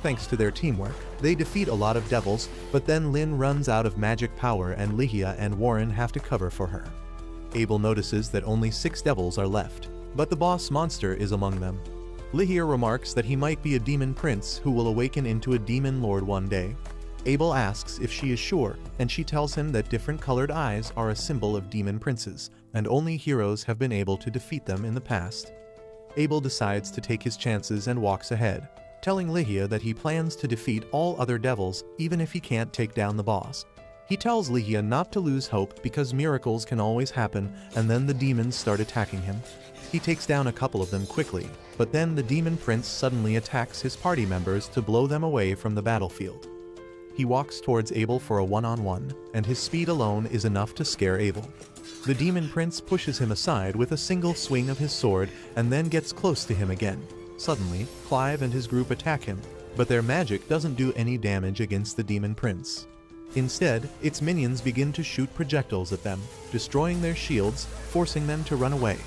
Thanks to their teamwork, they defeat a lot of devils, but then Lynn runs out of magic power and Ligia and Warren have to cover for her. Abel notices that only 6 devils are left, but the boss monster is among them. Ligia remarks that he might be a demon prince who will awaken into a demon lord one day. Abel asks if she is sure, and she tells him that different colored eyes are a symbol of demon princes, and only heroes have been able to defeat them in the past. Abel decides to take his chances and walks ahead, telling Ligia that he plans to defeat all other devils even if he can't take down the boss. He tells Ligia not to lose hope because miracles can always happen, and then the demons start attacking him. He takes down a couple of them quickly, but then the demon prince suddenly attacks his party members to blow them away from the battlefield. He walks towards Abel for a one-on-one, and his speed alone is enough to scare Abel. The demon prince pushes him aside with a single swing of his sword and then gets close to him again. Suddenly, Clive and his group attack him, but their magic doesn't do any damage against the demon prince. Instead, its minions begin to shoot projectiles at them, destroying their shields, forcing them to run away.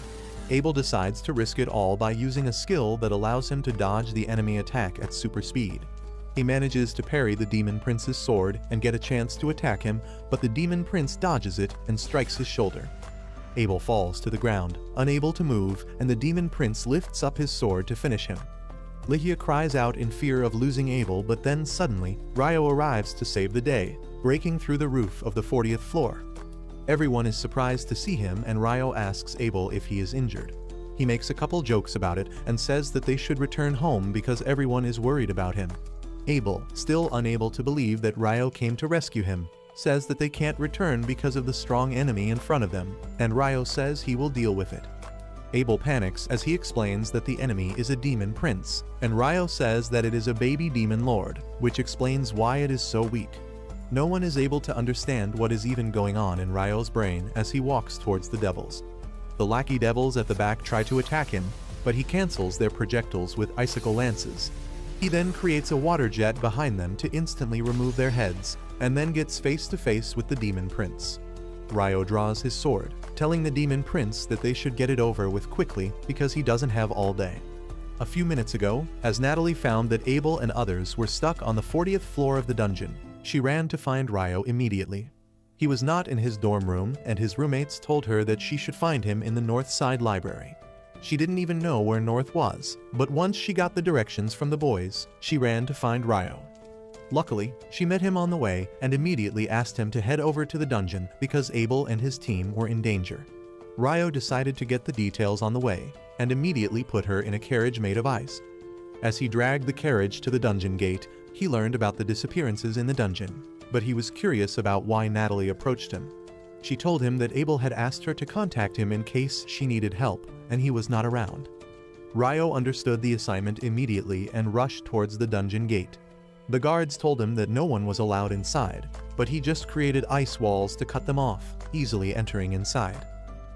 Abel decides to risk it all by using a skill that allows him to dodge the enemy attack at super speed. He manages to parry the demon prince's sword and get a chance to attack him, but the demon prince dodges it and strikes his shoulder. Abel falls to the ground, unable to move, and the demon prince lifts up his sword to finish him. Ligia cries out in fear of losing Abel, but then suddenly, Ryo arrives to save the day, breaking through the roof of the 40th floor. Everyone is surprised to see him, and Ryo asks Abel if he is injured. He makes a couple jokes about it and says that they should return home because everyone is worried about him. Abel, still unable to believe that Ryo came to rescue him, says that they can't return because of the strong enemy in front of them, and Ryo says he will deal with it. Abel panics as he explains that the enemy is a demon prince, and Ryo says that it is a baby demon lord, which explains why it is so weak. No one is able to understand what is even going on in Ryo's brain as he walks towards the devils. The lackey devils at the back try to attack him, but he cancels their projectiles with icicle lances. He then creates a water jet behind them to instantly remove their heads, and then gets face to face with the demon prince. Ryo draws his sword, telling the demon prince that they should get it over with quickly because he doesn't have all day. A few minutes ago, as Natalie found that Abel and others were stuck on the 40th floor of the dungeon, she ran to find Ryo immediately. He was not in his dorm room, and his roommates told her that she should find him in the North Side Library. She didn't even know where North was, but once she got the directions from the boys, she ran to find Ryo. Luckily, she met him on the way and immediately asked him to head over to the dungeon because Abel and his team were in danger. Ryo decided to get the details on the way, and immediately put her in a carriage made of ice. As he dragged the carriage to the dungeon gate, he learned about the disappearances in the dungeon, but he was curious about why Natalie approached him. She told him that Abel had asked her to contact him in case she needed help, and he was not around. Ryo understood the assignment immediately and rushed towards the dungeon gate. The guards told him that no one was allowed inside, but he just created ice walls to cut them off, easily entering inside.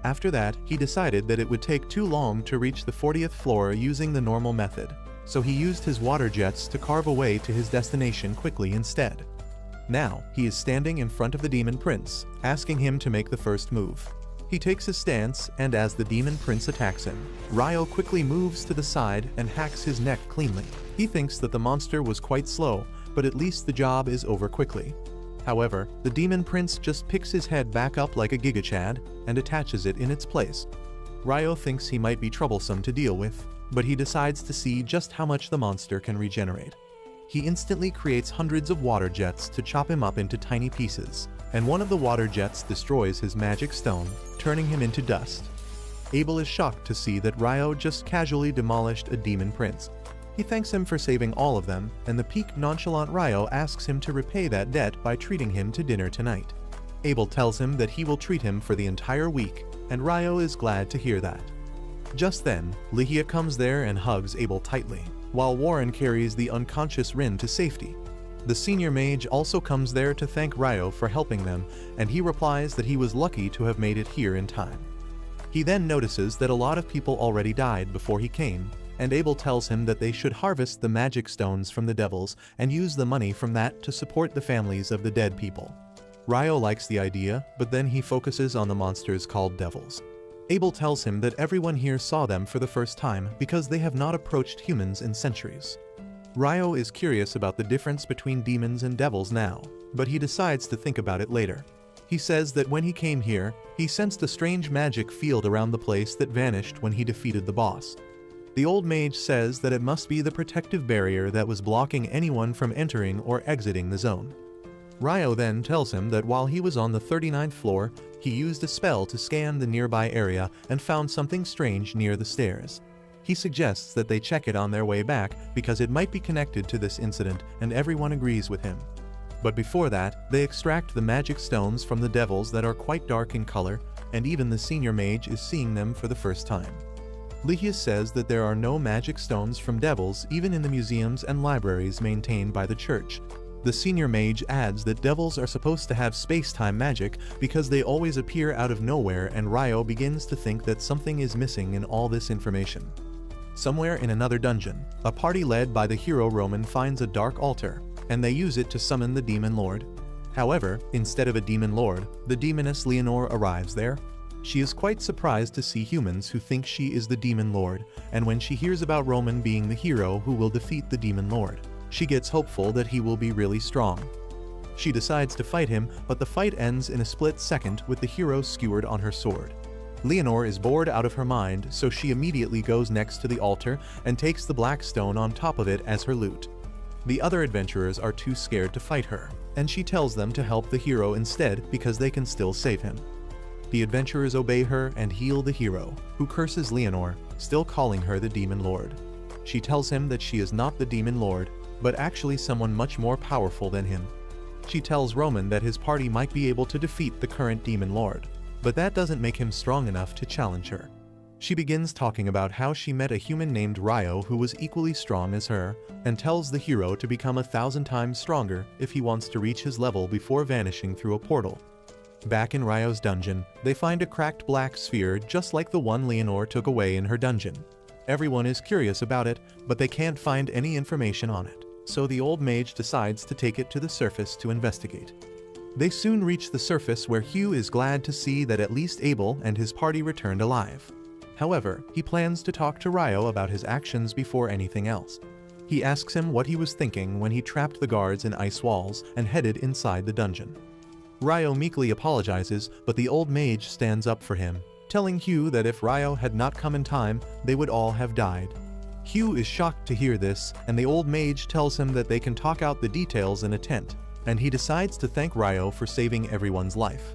After that, he decided that it would take too long to reach the 40th floor using the normal method, so he used his water jets to carve a way to his destination quickly instead. Now, he is standing in front of the demon prince, asking him to make the first move. He takes his stance, and as the demon prince attacks him, Ryo quickly moves to the side and hacks his neck cleanly. He thinks that the monster was quite slow, but at least the job is over quickly. However, the demon prince just picks his head back up like a gigachad and attaches it in its place. Ryo thinks he might be troublesome to deal with, but he decides to see just how much the monster can regenerate. He instantly creates hundreds of water jets to chop him up into tiny pieces, and one of the water jets destroys his magic stone, turning him into dust. Abel is shocked to see that Ryo just casually demolished a demon prince. He thanks him for saving all of them, and the peaked nonchalant Ryo asks him to repay that debt by treating him to dinner tonight. Abel tells him that he will treat him for the entire week, and Ryo is glad to hear that. Just then, Lihia comes there and hugs Abel tightly, while Warren carries the unconscious Rin to safety. The senior mage also comes there to thank Ryo for helping them, and he replies that he was lucky to have made it here in time. He then notices that a lot of people already died before he came, and Abel tells him that they should harvest the magic stones from the devils and use the money from that to support the families of the dead people. Ryo likes the idea, but then he focuses on the monsters called devils. Abel tells him that everyone here saw them for the first time because they have not approached humans in centuries. Ryo is curious about the difference between demons and devils now, but he decides to think about it later. He says that when he came here, he sensed a strange magic field around the place that vanished when he defeated the boss. The old mage says that it must be the protective barrier that was blocking anyone from entering or exiting the zone. Ryo then tells him that while he was on the 39th floor, he used a spell to scan the nearby area and found something strange near the stairs. He suggests that they check it on their way back because it might be connected to this incident, and everyone agrees with him. But before that, they extract the magic stones from the devils that are quite dark in color, and even the senior mage is seeing them for the first time. Lihia says that there are no magic stones from devils even in the museums and libraries maintained by the church. The senior mage adds that devils are supposed to have space-time magic because they always appear out of nowhere, and Ryo begins to think that something is missing in all this information. Somewhere in another dungeon, a party led by the hero Roman finds a dark altar, and they use it to summon the demon lord. However, instead of a demon lord, the demoness Leonore arrives there. She is quite surprised to see humans who think she is the demon lord, and when she hears about Roman being the hero who will defeat the demon lord, she gets hopeful that he will be really strong. She decides to fight him, but the fight ends in a split second with the hero skewered on her sword. Leonore is bored out of her mind, so she immediately goes next to the altar and takes the black stone on top of it as her loot. The other adventurers are too scared to fight her, and she tells them to help the hero instead because they can still save him. The adventurers obey her and heal the hero, who curses Leonore, still calling her the demon lord. She tells him that she is not the demon lord, but actually someone much more powerful than him. She tells Roman that his party might be able to defeat the current demon lord, but that doesn't make him strong enough to challenge her. She begins talking about how she met a human named Ryo who was equally strong as her, and tells the hero to become 1,000 times stronger if he wants to reach his level before vanishing through a portal. Back in Ryo's dungeon, they find a cracked black sphere just like the one Leonore took away in her dungeon. Everyone is curious about it, but they can't find any information on it. so the old mage decides to take it to the surface to investigate. They soon reach the surface where Hugh is glad to see that at least Abel and his party returned alive. However, he plans to talk to Ryo about his actions before anything else. He asks him what he was thinking when he trapped the guards in ice walls and headed inside the dungeon. Ryo meekly apologizes, but the old mage stands up for him, telling Hugh that if Ryo had not come in time, they would all have died. Hugh is shocked to hear this, and the old mage tells him that they can talk out the details in a tent, and he decides to thank Ryo for saving everyone's life.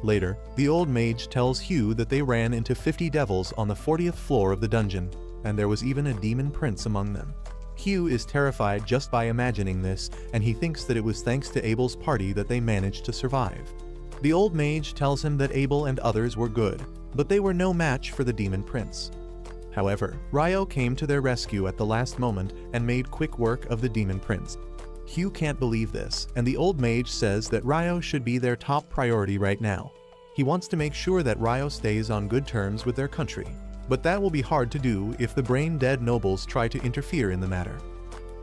Later, the old mage tells Hugh that they ran into 50 devils on the 40th floor of the dungeon, and there was even a demon prince among them. Hugh is terrified just by imagining this, and he thinks that it was thanks to Abel's party that they managed to survive. The old mage tells him that Abel and others were good, but they were no match for the demon prince. However, Ryo came to their rescue at the last moment and made quick work of the demon prince. Hugh can't believe this, and the old mage says that Ryo should be their top priority right now. He wants to make sure that Ryo stays on good terms with their country. But that will be hard to do if the brain-dead nobles try to interfere in the matter.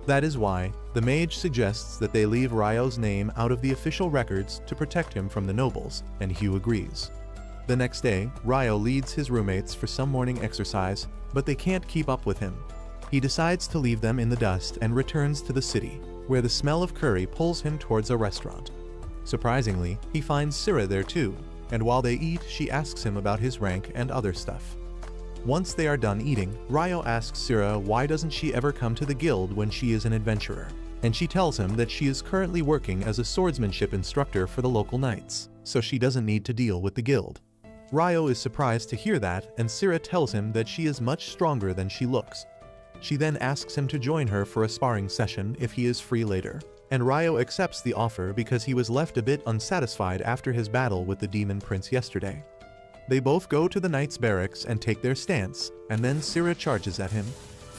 That is why the mage suggests that they leave Ryo's name out of the official records to protect him from the nobles, and Hugh agrees. The next day, Ryo leads his roommates for some morning exercise, but they can't keep up with him. He decides to leave them in the dust and returns to the city, where the smell of curry pulls him towards a restaurant. Surprisingly, he finds Syrah there too, and while they eat, she asks him about his rank and other stuff. Once they are done eating, Ryo asks Syrah why doesn't she ever come to the guild when she is an adventurer, and she tells him that she is currently working as a swordsmanship instructor for the local knights, so she doesn't need to deal with the guild. Ryo is surprised to hear that, and Syrah tells him that she is much stronger than she looks. She then asks him to join her for a sparring session if he is free later, and Ryo accepts the offer because he was left a bit unsatisfied after his battle with the demon prince yesterday. They both go to the knight's barracks and take their stance, and then Syrah charges at him.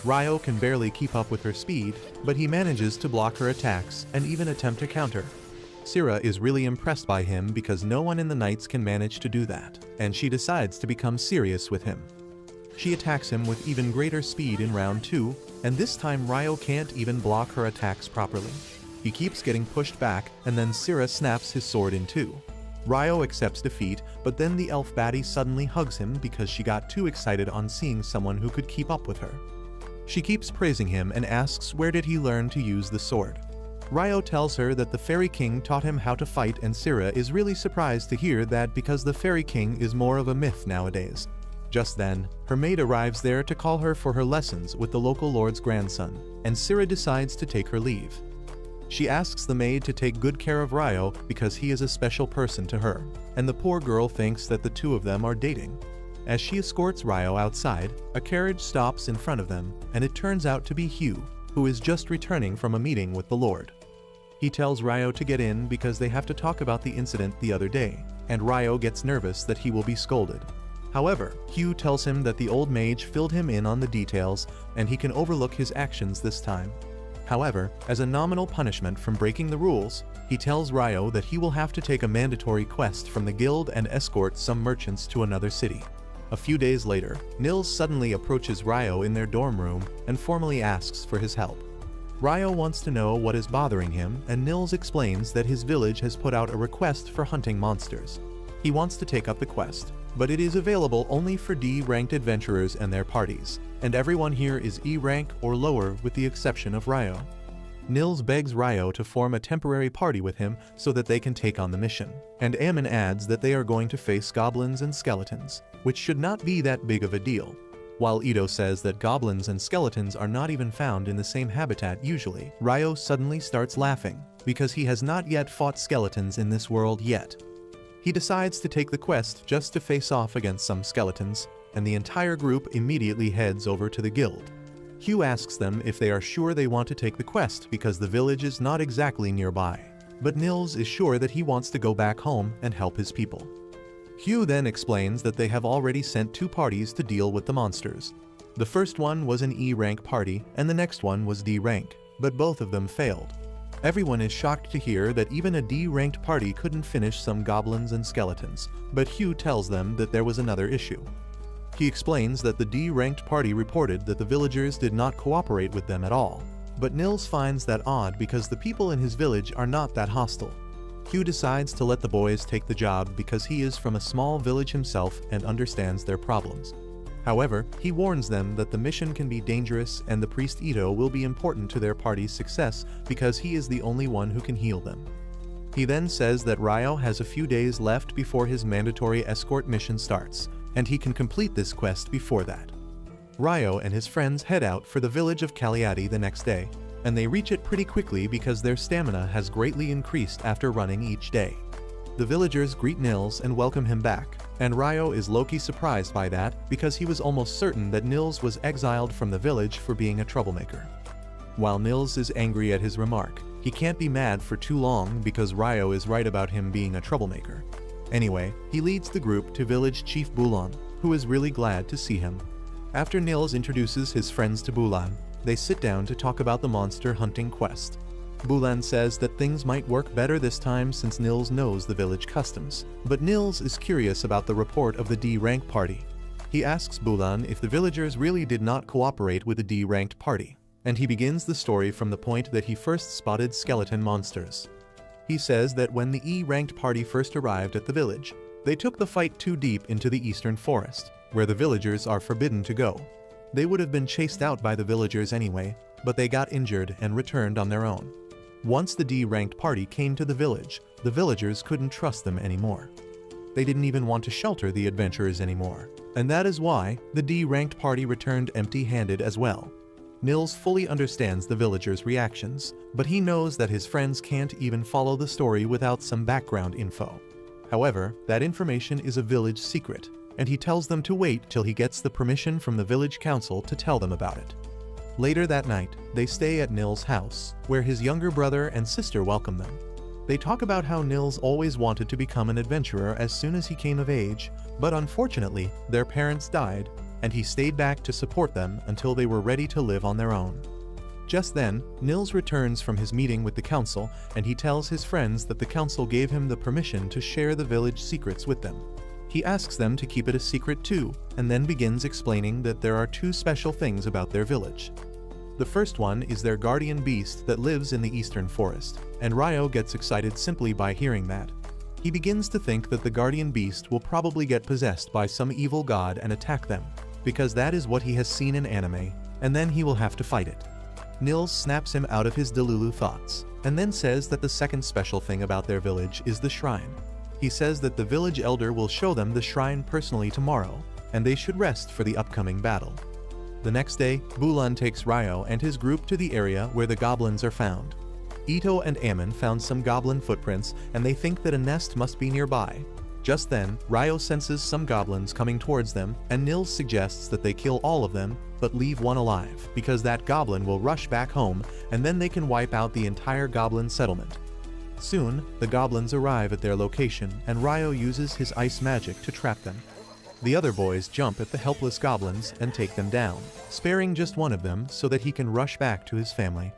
Ryo can barely keep up with her speed, but he manages to block her attacks and even attempt to counter. Syrah is really impressed by him because no one in the knights can manage to do that, and she decides to become serious with him. She attacks him with even greater speed in round 2, and this time Ryo can't even block her attacks properly. He keeps getting pushed back, and then Syrah snaps his sword in two. Ryo accepts defeat, but then the elf baddie suddenly hugs him because she got too excited on seeing someone who could keep up with her. She keeps praising him and asks where did he learn to use the sword. Ryo tells her that the Fairy King taught him how to fight, and Syrah is really surprised to hear that because the Fairy King is more of a myth nowadays. Just then, her maid arrives there to call her for her lessons with the local lord's grandson, and Syrah decides to take her leave. She asks the maid to take good care of Ryo because he is a special person to her, and the poor girl thinks that the two of them are dating. As she escorts Ryo outside, a carriage stops in front of them, and it turns out to be Hugh, who is just returning from a meeting with the Lord. He tells Ryo to get in because they have to talk about the incident the other day, and Ryo gets nervous that he will be scolded. However, Hugh tells him that the old mage filled him in on the details, and he can overlook his actions this time. However, as a nominal punishment from breaking the rules, he tells Ryo that he will have to take a mandatory quest from the guild and escort some merchants to another city. A few days later, Nils suddenly approaches Ryo in their dorm room and formally asks for his help. Ryo wants to know what is bothering him, and Nils explains that his village has put out a request for hunting monsters. He wants to take up the quest, but it is available only for D-ranked adventurers and their parties, and everyone here is E rank or lower with the exception of Ryo. Nils begs Ryo to form a temporary party with him so that they can take on the mission, and Ammon adds that they are going to face goblins and skeletons, which should not be that big of a deal. While Ito says that goblins and skeletons are not even found in the same habitat usually, Ryo suddenly starts laughing, because he has not yet fought skeletons in this world yet. He decides to take the quest just to face off against some skeletons, and the entire group immediately heads over to the guild. Hugh asks them if they are sure they want to take the quest because the village is not exactly nearby, but Nils is sure that he wants to go back home and help his people. Hugh then explains that they have already sent 2 parties to deal with the monsters. The first one was an E rank party and the next one was D rank, but both of them failed. Everyone is shocked to hear that even a D-ranked party couldn't finish some goblins and skeletons, but Hugh tells them that there was another issue. He explains that the D-ranked party reported that the villagers did not cooperate with them at all. But Nils finds that odd because the people in his village are not that hostile. Hugh decides to let the boys take the job because he is from a small village himself and understands their problems. However, he warns them that the mission can be dangerous and the priest Ito will be important to their party's success because he is the only one who can heal them. He then says that Ryo has a few days left before his mandatory escort mission starts, and he can complete this quest before that. Ryo and his friends head out for the village of Cagliati the next day, and they reach it pretty quickly because their stamina has greatly increased after running each day. The villagers greet Nils and welcome him back, and Ryo is low-key surprised by that because he was almost certain that Nils was exiled from the village for being a troublemaker. While Nils is angry at his remark, he can't be mad for too long because Ryo is right about him being a troublemaker. Anyway, he leads the group to village chief Bulan, who is really glad to see him. After Nils introduces his friends to Bulan, they sit down to talk about the monster hunting quest. Bulan says that things might work better this time since Nils knows the village customs, but Nils is curious about the report of the D-rank party. He asks Bulan if the villagers really did not cooperate with the D-ranked party, and he begins the story from the point that he first spotted skeleton monsters. He says that when the E-ranked party first arrived at the village, they took the fight too deep into the eastern forest, where the villagers are forbidden to go. They would have been chased out by the villagers anyway, but they got injured and returned on their own. Once the D-ranked party came to the village, the villagers couldn't trust them anymore. They didn't even want to shelter the adventurers anymore, and that is why the D-ranked party returned empty-handed as well. Nils fully understands the villagers' reactions, but he knows that his friends can't even follow the story without some background info. However, that information is a village secret, and he tells them to wait till he gets the permission from the village council to tell them about it. Later that night, they stay at Nils' house, where his younger brother and sister welcome them. They talk about how Nils always wanted to become an adventurer as soon as he came of age, but unfortunately, their parents died, and he stayed back to support them until they were ready to live on their own. Just then, Nils returns from his meeting with the council, and he tells his friends that the council gave him the permission to share the village secrets with them. He asks them to keep it a secret too, and then begins explaining that there are two special things about their village. The first one is their guardian beast that lives in the eastern forest, and Ryo gets excited simply by hearing that. He begins to think that the guardian beast will probably get possessed by some evil god and attack them, because that is what he has seen in anime, and then he will have to fight it. Nils snaps him out of his Delulu thoughts, and then says that the second special thing about their village is the shrine. He says that the village elder will show them the shrine personally tomorrow, and they should rest for the upcoming battle. The next day, Bulan takes Ryo and his group to the area where the goblins are found. Ito and Ammon found some goblin footprints, and they think that a nest must be nearby. Just then, Ryo senses some goblins coming towards them, and Nils suggests that they kill all of them, but leave one alive, because that goblin will rush back home, and then they can wipe out the entire goblin settlement. Soon, the goblins arrive at their location, and Ryo uses his ice magic to trap them. The other boys jump at the helpless goblins and take them down, sparing just one of them so that he can rush back to his family.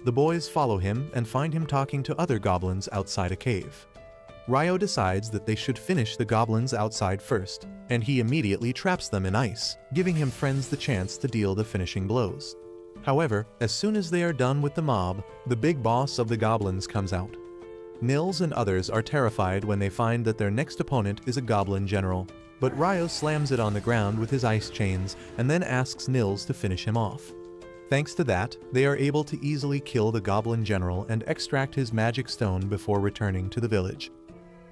The boys follow him and find him talking to other goblins outside a cave. Ryo decides that they should finish the goblins outside first, and he immediately traps them in ice, giving him friends the chance to deal the finishing blows. However, as soon as they are done with the mob, the big boss of the goblins comes out. Nils and others are terrified when they find that their next opponent is a goblin general, but Ryo slams it on the ground with his ice chains and then asks Nils to finish him off. Thanks to that, they are able to easily kill the goblin general and extract his magic stone before returning to the village.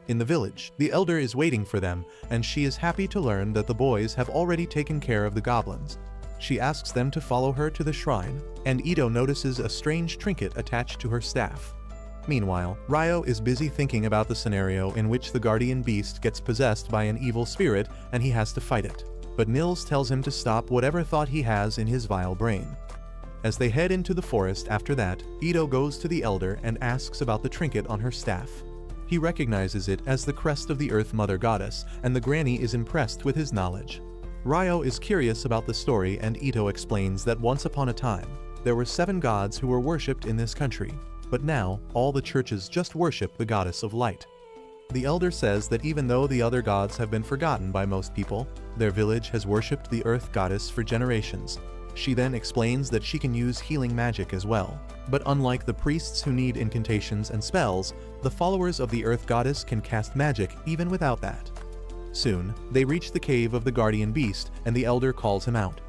In the village, the elder is waiting for them, and she is happy to learn that the boys have already taken care of the goblins. She asks them to follow her to the shrine, and Ito notices a strange trinket attached to her staff. Meanwhile, Ryo is busy thinking about the scenario in which the guardian beast gets possessed by an evil spirit and he has to fight it. But Nils tells him to stop whatever thought he has in his vile brain. As they head into the forest after that, Ito goes to the elder and asks about the trinket on her staff. He recognizes it as the crest of the Earth Mother Goddess, and the granny is impressed with his knowledge. Ryo is curious about the story, and Ito explains that once upon a time, there were 7 gods who were worshipped in this country, but now all the churches just worship the goddess of light. The elder says that even though the other gods have been forgotten by most people, their village has worshipped the Earth Goddess for generations. She then explains that she can use healing magic as well. But unlike the priests who need incantations and spells, the followers of the Earth Goddess can cast magic even without that. Soon, they reach the cave of the guardian beast and the elder calls him out.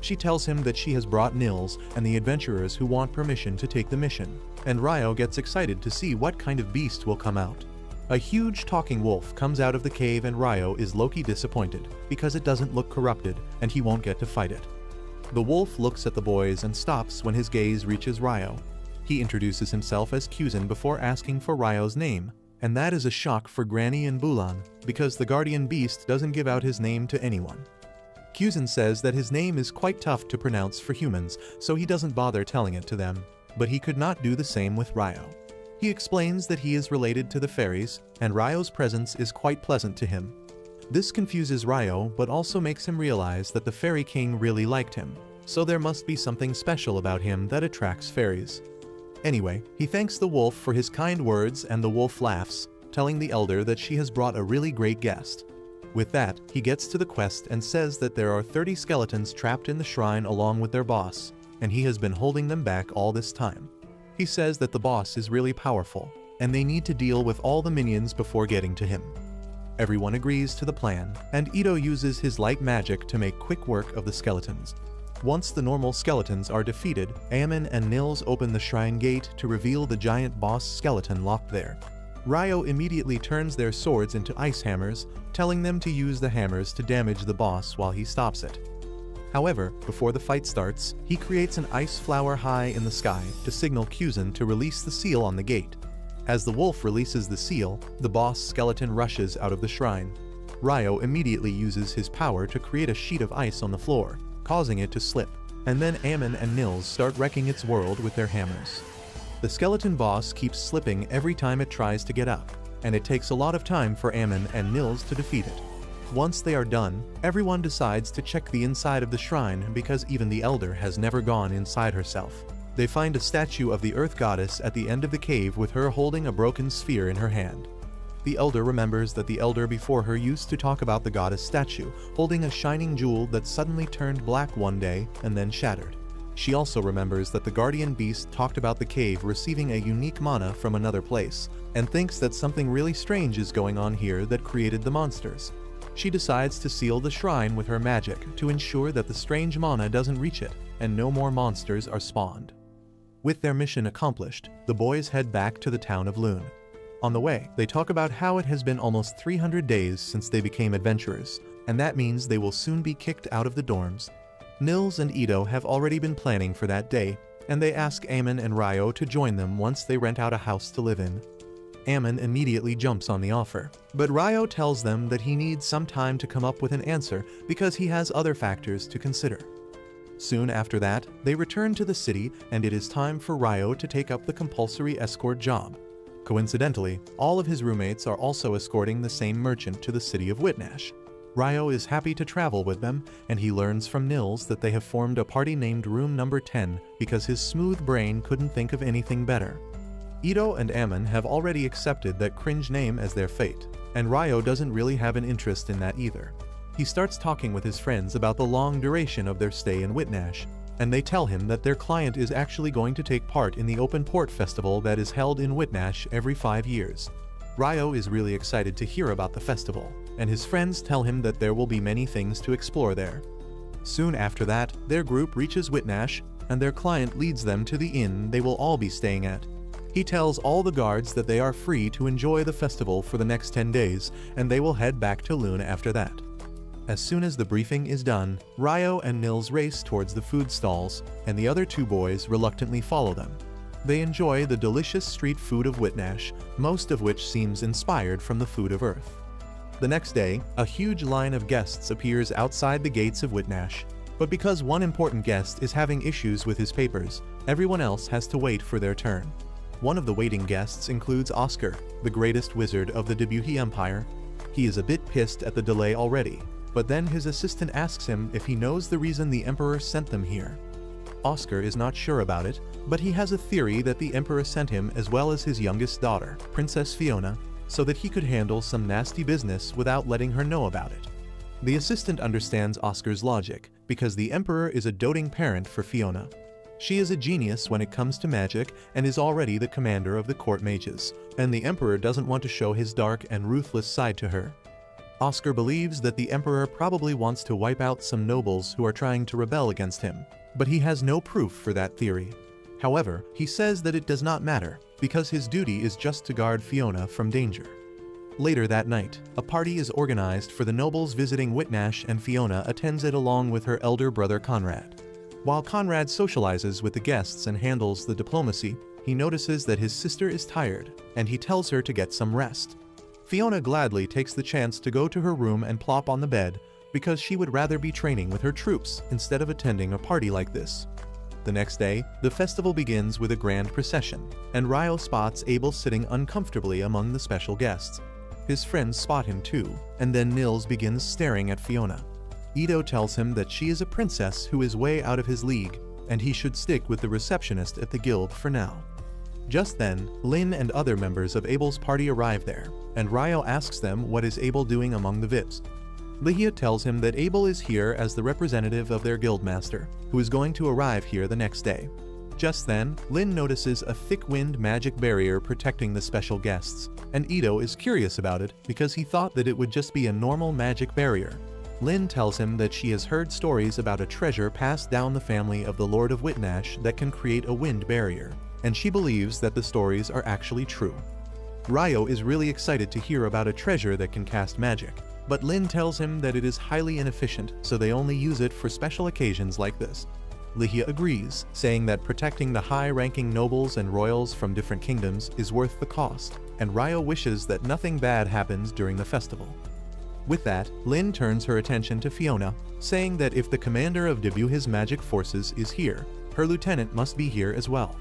She tells him that she has brought Nils and the adventurers who want permission to take the mission, and Ryo gets excited to see what kind of beast will come out. A huge talking wolf comes out of the cave and Ryo is low-key disappointed because it doesn't look corrupted and he won't get to fight it. The wolf looks at the boys and stops when his gaze reaches Ryo. He introduces himself as Kuzan before asking for Ryo's name, and that is a shock for Granny and Bulan because the guardian beast doesn't give out his name to anyone. Kuzan says that his name is quite tough to pronounce for humans, so he doesn't bother telling it to them, but he could not do the same with Ryo. He explains that he is related to the fairies, and Ryo's presence is quite pleasant to him. This confuses Ryo, but also makes him realize that the Fairy King really liked him, so there must be something special about him that attracts fairies. Anyway, he thanks the wolf for his kind words and the wolf laughs, telling the elder that she has brought a really great guest. With that, he gets to the quest and says that there are 30 skeletons trapped in the shrine along with their boss, and he has been holding them back all this time. He says that the boss is really powerful, and they need to deal with all the minions before getting to him. Everyone agrees to the plan, and Ito uses his light magic to make quick work of the skeletons. Once the normal skeletons are defeated, Aemon and Nils open the shrine gate to reveal the giant boss skeleton locked there. Ryo immediately turns their swords into ice hammers, telling them to use the hammers to damage the boss while he stops it. However, before the fight starts, he creates an ice flower high in the sky to signal Kuzan to release the seal on the gate. As the wolf releases the seal, the boss skeleton rushes out of the shrine. Ryo immediately uses his power to create a sheet of ice on the floor, causing it to slip, and then Aemon and Nils start wrecking its world with their hammers. The skeleton boss keeps slipping every time it tries to get up, and it takes a lot of time for Aemon and Nils to defeat it. Once they are done, everyone decides to check the inside of the shrine because even the elder has never gone inside herself. They find a statue of the Earth Goddess at the end of the cave with her holding a broken sphere in her hand. The elder remembers that the elder before her used to talk about the goddess statue, holding a shining jewel that suddenly turned black one day and then shattered. She also remembers that the guardian beast talked about the cave receiving a unique mana from another place, and thinks that something really strange is going on here that created the monsters. She decides to seal the shrine with her magic to ensure that the strange mana doesn't reach it, and no more monsters are spawned. With their mission accomplished, the boys head back to the town of Lune. On the way, they talk about how it has been almost 300 days since they became adventurers, and that means they will soon be kicked out of the dorms. Nils and Ito have already been planning for that day, and they ask Aemon and Ryo to join them once they rent out a house to live in. Aemon immediately jumps on the offer, but Ryo tells them that he needs some time to come up with an answer because he has other factors to consider. Soon after that, they return to the city and it is time for Ryo to take up the compulsory escort job. Coincidentally, all of his roommates are also escorting the same merchant to the city of Whitnash. Ryo is happy to travel with them, and he learns from Nils that they have formed a party named Room Number 10 because his smooth brain couldn't think of anything better. Ito and Aemon have already accepted that cringe name as their fate, and Ryo doesn't really have an interest in that either. He starts talking with his friends about the long duration of their stay in Whitnash, and they tell him that their client is actually going to take part in the Open Port Festival that is held in Whitnash every 5 years. Ryo is really excited to hear about the festival, and his friends tell him that there will be many things to explore there. Soon after that, their group reaches Whitnash, and their client leads them to the inn they will all be staying at. He tells all the guards that they are free to enjoy the festival for the next 10 days, and they will head back to Lune after that. As soon as the briefing is done, Ryo and Nils race towards the food stalls, and the other two boys reluctantly follow them. They enjoy the delicious street food of Whitnash, most of which seems inspired from the food of Earth. The next day, a huge line of guests appears outside the gates of Whitnash, but because one important guest is having issues with his papers, everyone else has to wait for their turn. One of the waiting guests includes Oscar, the greatest wizard of the Debuhi Empire. He is a bit pissed at the delay already, but then his assistant asks him if he knows the reason the Emperor sent them here. Oscar is not sure about it, but he has a theory that the Emperor sent him as well as his youngest daughter, Princess Fiona, so that he could handle some nasty business without letting her know about it. The assistant understands Oscar's logic, because the Emperor is a doting parent for Fiona. She is a genius when it comes to magic and is already the commander of the court mages, and the Emperor doesn't want to show his dark and ruthless side to her. Oscar believes that the Emperor probably wants to wipe out some nobles who are trying to rebel against him, but he has no proof for that theory. However, he says that it does not matter, because his duty is just to guard Fiona from danger. Later that night, a party is organized for the nobles visiting Whitnash, and Fiona attends it along with her elder brother Conrad. While Conrad socializes with the guests and handles the diplomacy, he notices that his sister is tired, and he tells her to get some rest. Fiona gladly takes the chance to go to her room and plop on the bed, because she would rather be training with her troops instead of attending a party like this. The next day, the festival begins with a grand procession, and Ryo spots Abel sitting uncomfortably among the special guests. His friends spot him too, and then Nils begins staring at Fiona. Ito tells him that she is a princess who is way out of his league, and he should stick with the receptionist at the guild for now. Just then, Lynn and other members of Abel's party arrive there, and Ryo asks them what is Abel doing among the VIPs. Ligia tells him that Abel is here as the representative of their guildmaster, who is going to arrive here the next day. Just then, Lynn notices a thick-wind magic barrier protecting the special guests, and Ito is curious about it because he thought that it would just be a normal magic barrier. Lynn tells him that she has heard stories about a treasure passed down the family of the Lord of Whitnash that can create a wind barrier, and she believes that the stories are actually true. Ryo is really excited to hear about a treasure that can cast magic, but Lynn tells him that it is highly inefficient, so they only use it for special occasions like this. Ligia agrees, saying that protecting the high-ranking nobles and royals from different kingdoms is worth the cost, and Ryo wishes that nothing bad happens during the festival. With that, Lynn turns her attention to Fiona, saying that if the commander of Debuhis magic forces is here, her lieutenant must be here as well.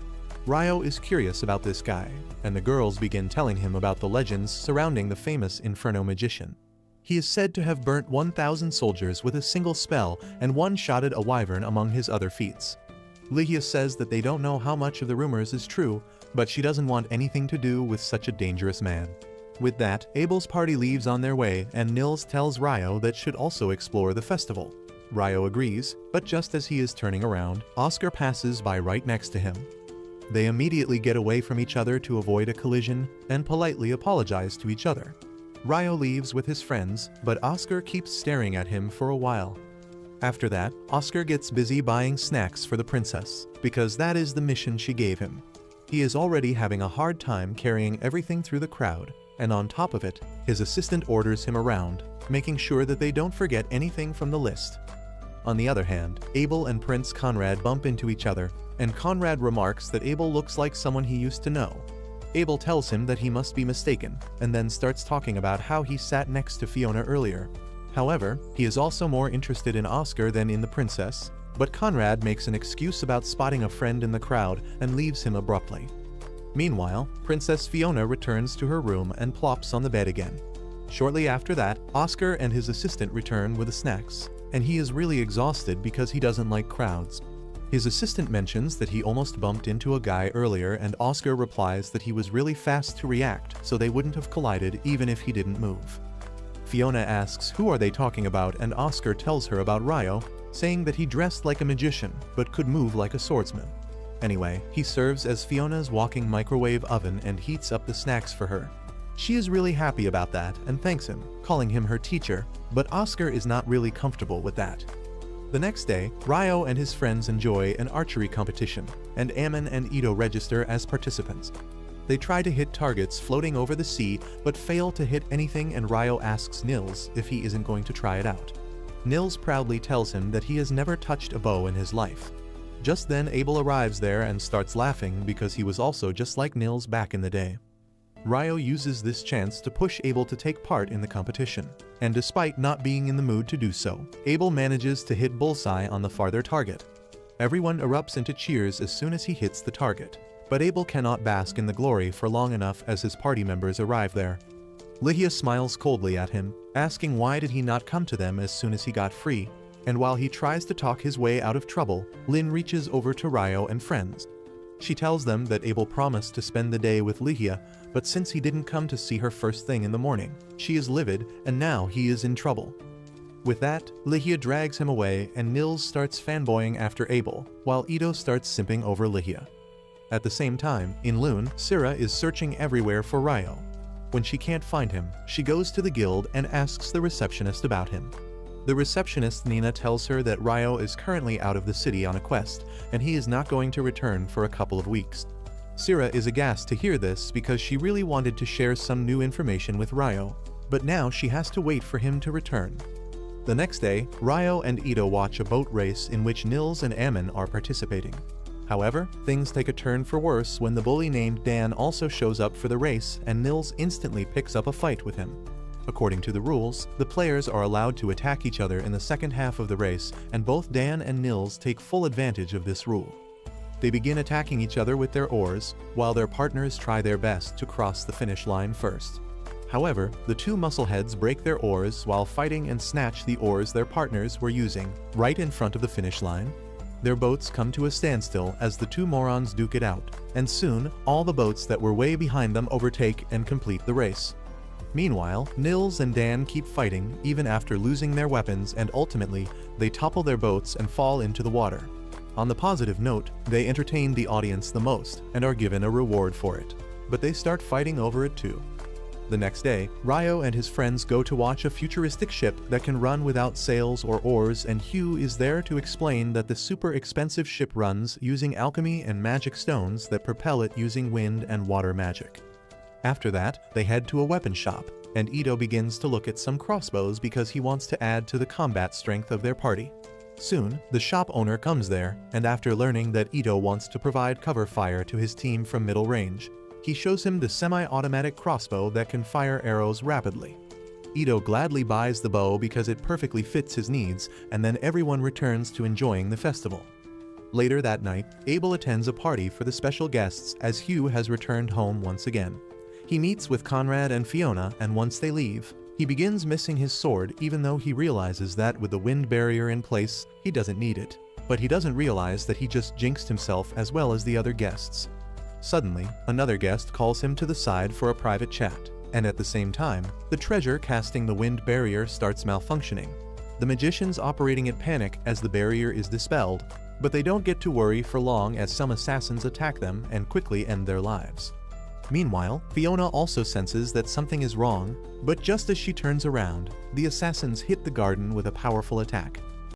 Ryo is curious about this guy, and the girls begin telling him about the legends surrounding the famous Inferno magician. He is said to have burnt 1,000 soldiers with a single spell and one-shotted a wyvern among his other feats. Ligia says that they don't know how much of the rumors is true, but she doesn't want anything to do with such a dangerous man. With that, Abel's party leaves on their way, and Nils tells Ryo that should also explore the festival. Ryo agrees, but just as he is turning around, Oscar passes by right next to him. They immediately get away from each other to avoid a collision and politely apologize to each other. Ryo leaves with his friends, but Oscar keeps staring at him for a while. After that, Oscar gets busy buying snacks for the princess, because that is the mission she gave him. He is already having a hard time carrying everything through the crowd, and on top of it, his assistant orders him around, making sure that they don't forget anything from the list. On the other hand, Abel and Prince Conrad bump into each other, and Conrad remarks that Abel looks like someone he used to know. Abel tells him that he must be mistaken, and then starts talking about how he sat next to Fiona earlier. However, he is also more interested in Oscar than in the princess, but Conrad makes an excuse about spotting a friend in the crowd and leaves him abruptly. Meanwhile, Princess Fiona returns to her room and plops on the bed again. Shortly after that, Oscar and his assistant return with the snacks, and he is really exhausted because he doesn't like crowds. His assistant mentions that he almost bumped into a guy earlier, and Oscar replies that he was really fast to react, so they wouldn't have collided even if he didn't move. Fiona asks who are they talking about, and Oscar tells her about Ryo, saying that he dressed like a magician but could move like a swordsman. Anyway, he serves as Fiona's walking microwave oven and heats up the snacks for her. She is really happy about that and thanks him, calling him her teacher, but Oscar is not really comfortable with that. The next day, Ryo and his friends enjoy an archery competition, and Ammon and Ito register as participants. They try to hit targets floating over the sea, but fail to hit anything, and Ryo asks Nils if he isn't going to try it out. Nils proudly tells him that he has never touched a bow in his life. Just then Abel arrives there and starts laughing because he was also just like Nils back in the day. Ryo uses this chance to push Abel to take part in the competition, and despite not being in the mood to do so, Abel manages to hit bullseye on the farther target. Everyone erupts into cheers as soon as he hits the target, but Abel cannot bask in the glory for long enough as his party members arrive there. Ligia smiles coldly at him, asking why did he not come to them as soon as he got free, and while he tries to talk his way out of trouble, Lynn reaches over to Ryo and friends. She tells them that Abel promised to spend the day with Ligia, but since he didn't come to see her first thing in the morning, she is livid and now he is in trouble. With that, Lihia drags him away and Nils starts fanboying after Abel, while Ito starts simping over Lihia. At the same time, in Lune, Syrah is searching everywhere for Ryo. When she can't find him, she goes to the guild and asks the receptionist about him. The receptionist Nina tells her that Ryo is currently out of the city on a quest, and he is not going to return for a couple of weeks. Syrah is aghast to hear this because she really wanted to share some new information with Ryo, but now she has to wait for him to return. The next day, Ryo and Ito watch a boat race in which Nils and Ammon are participating. However, things take a turn for worse when the bully named Dan also shows up for the race and Nils instantly picks up a fight with him. According to the rules, the players are allowed to attack each other in the second half of the race, and both Dan and Nils take full advantage of this rule. They begin attacking each other with their oars, while their partners try their best to cross the finish line first. However, the two muscleheads break their oars while fighting and snatch the oars their partners were using right in front of the finish line. Their boats come to a standstill as the two morons duke it out, and soon, all the boats that were way behind them overtake and complete the race. Meanwhile, Nils and Dan keep fighting even after losing their weapons, and ultimately, they topple their boats and fall into the water. On the positive note, they entertain the audience the most and are given a reward for it. But they start fighting over it too. The next day, Ryo and his friends go to watch a futuristic ship that can run without sails or oars, and Hugh is there to explain that the super expensive ship runs using alchemy and magic stones that propel it using wind and water magic. After that, they head to a weapon shop, and Ito begins to look at some crossbows because he wants to add to the combat strength of their party. Soon, the shop owner comes there, and after learning that Ito wants to provide cover fire to his team from middle range, he shows him the semi-automatic crossbow that can fire arrows rapidly. Ito gladly buys the bow because it perfectly fits his needs, and then everyone returns to enjoying the festival. Later that night, Abel attends a party for the special guests as Hugh has returned home once again. He meets with Conrad and Fiona, and once they leave, he begins missing his sword even though he realizes that with the wind barrier in place, he doesn't need it. But he doesn't realize that he just jinxed himself as well as the other guests. Suddenly, another guest calls him to the side for a private chat, and at the same time, the treasure casting the wind barrier starts malfunctioning. The magicians operating at panic as the barrier is dispelled, but they don't get to worry for long as some assassins attack them and quickly end their lives. Meanwhile, Fiona also senses that something is wrong, but just as she turns around, the assassins hit the garden with a powerful attack.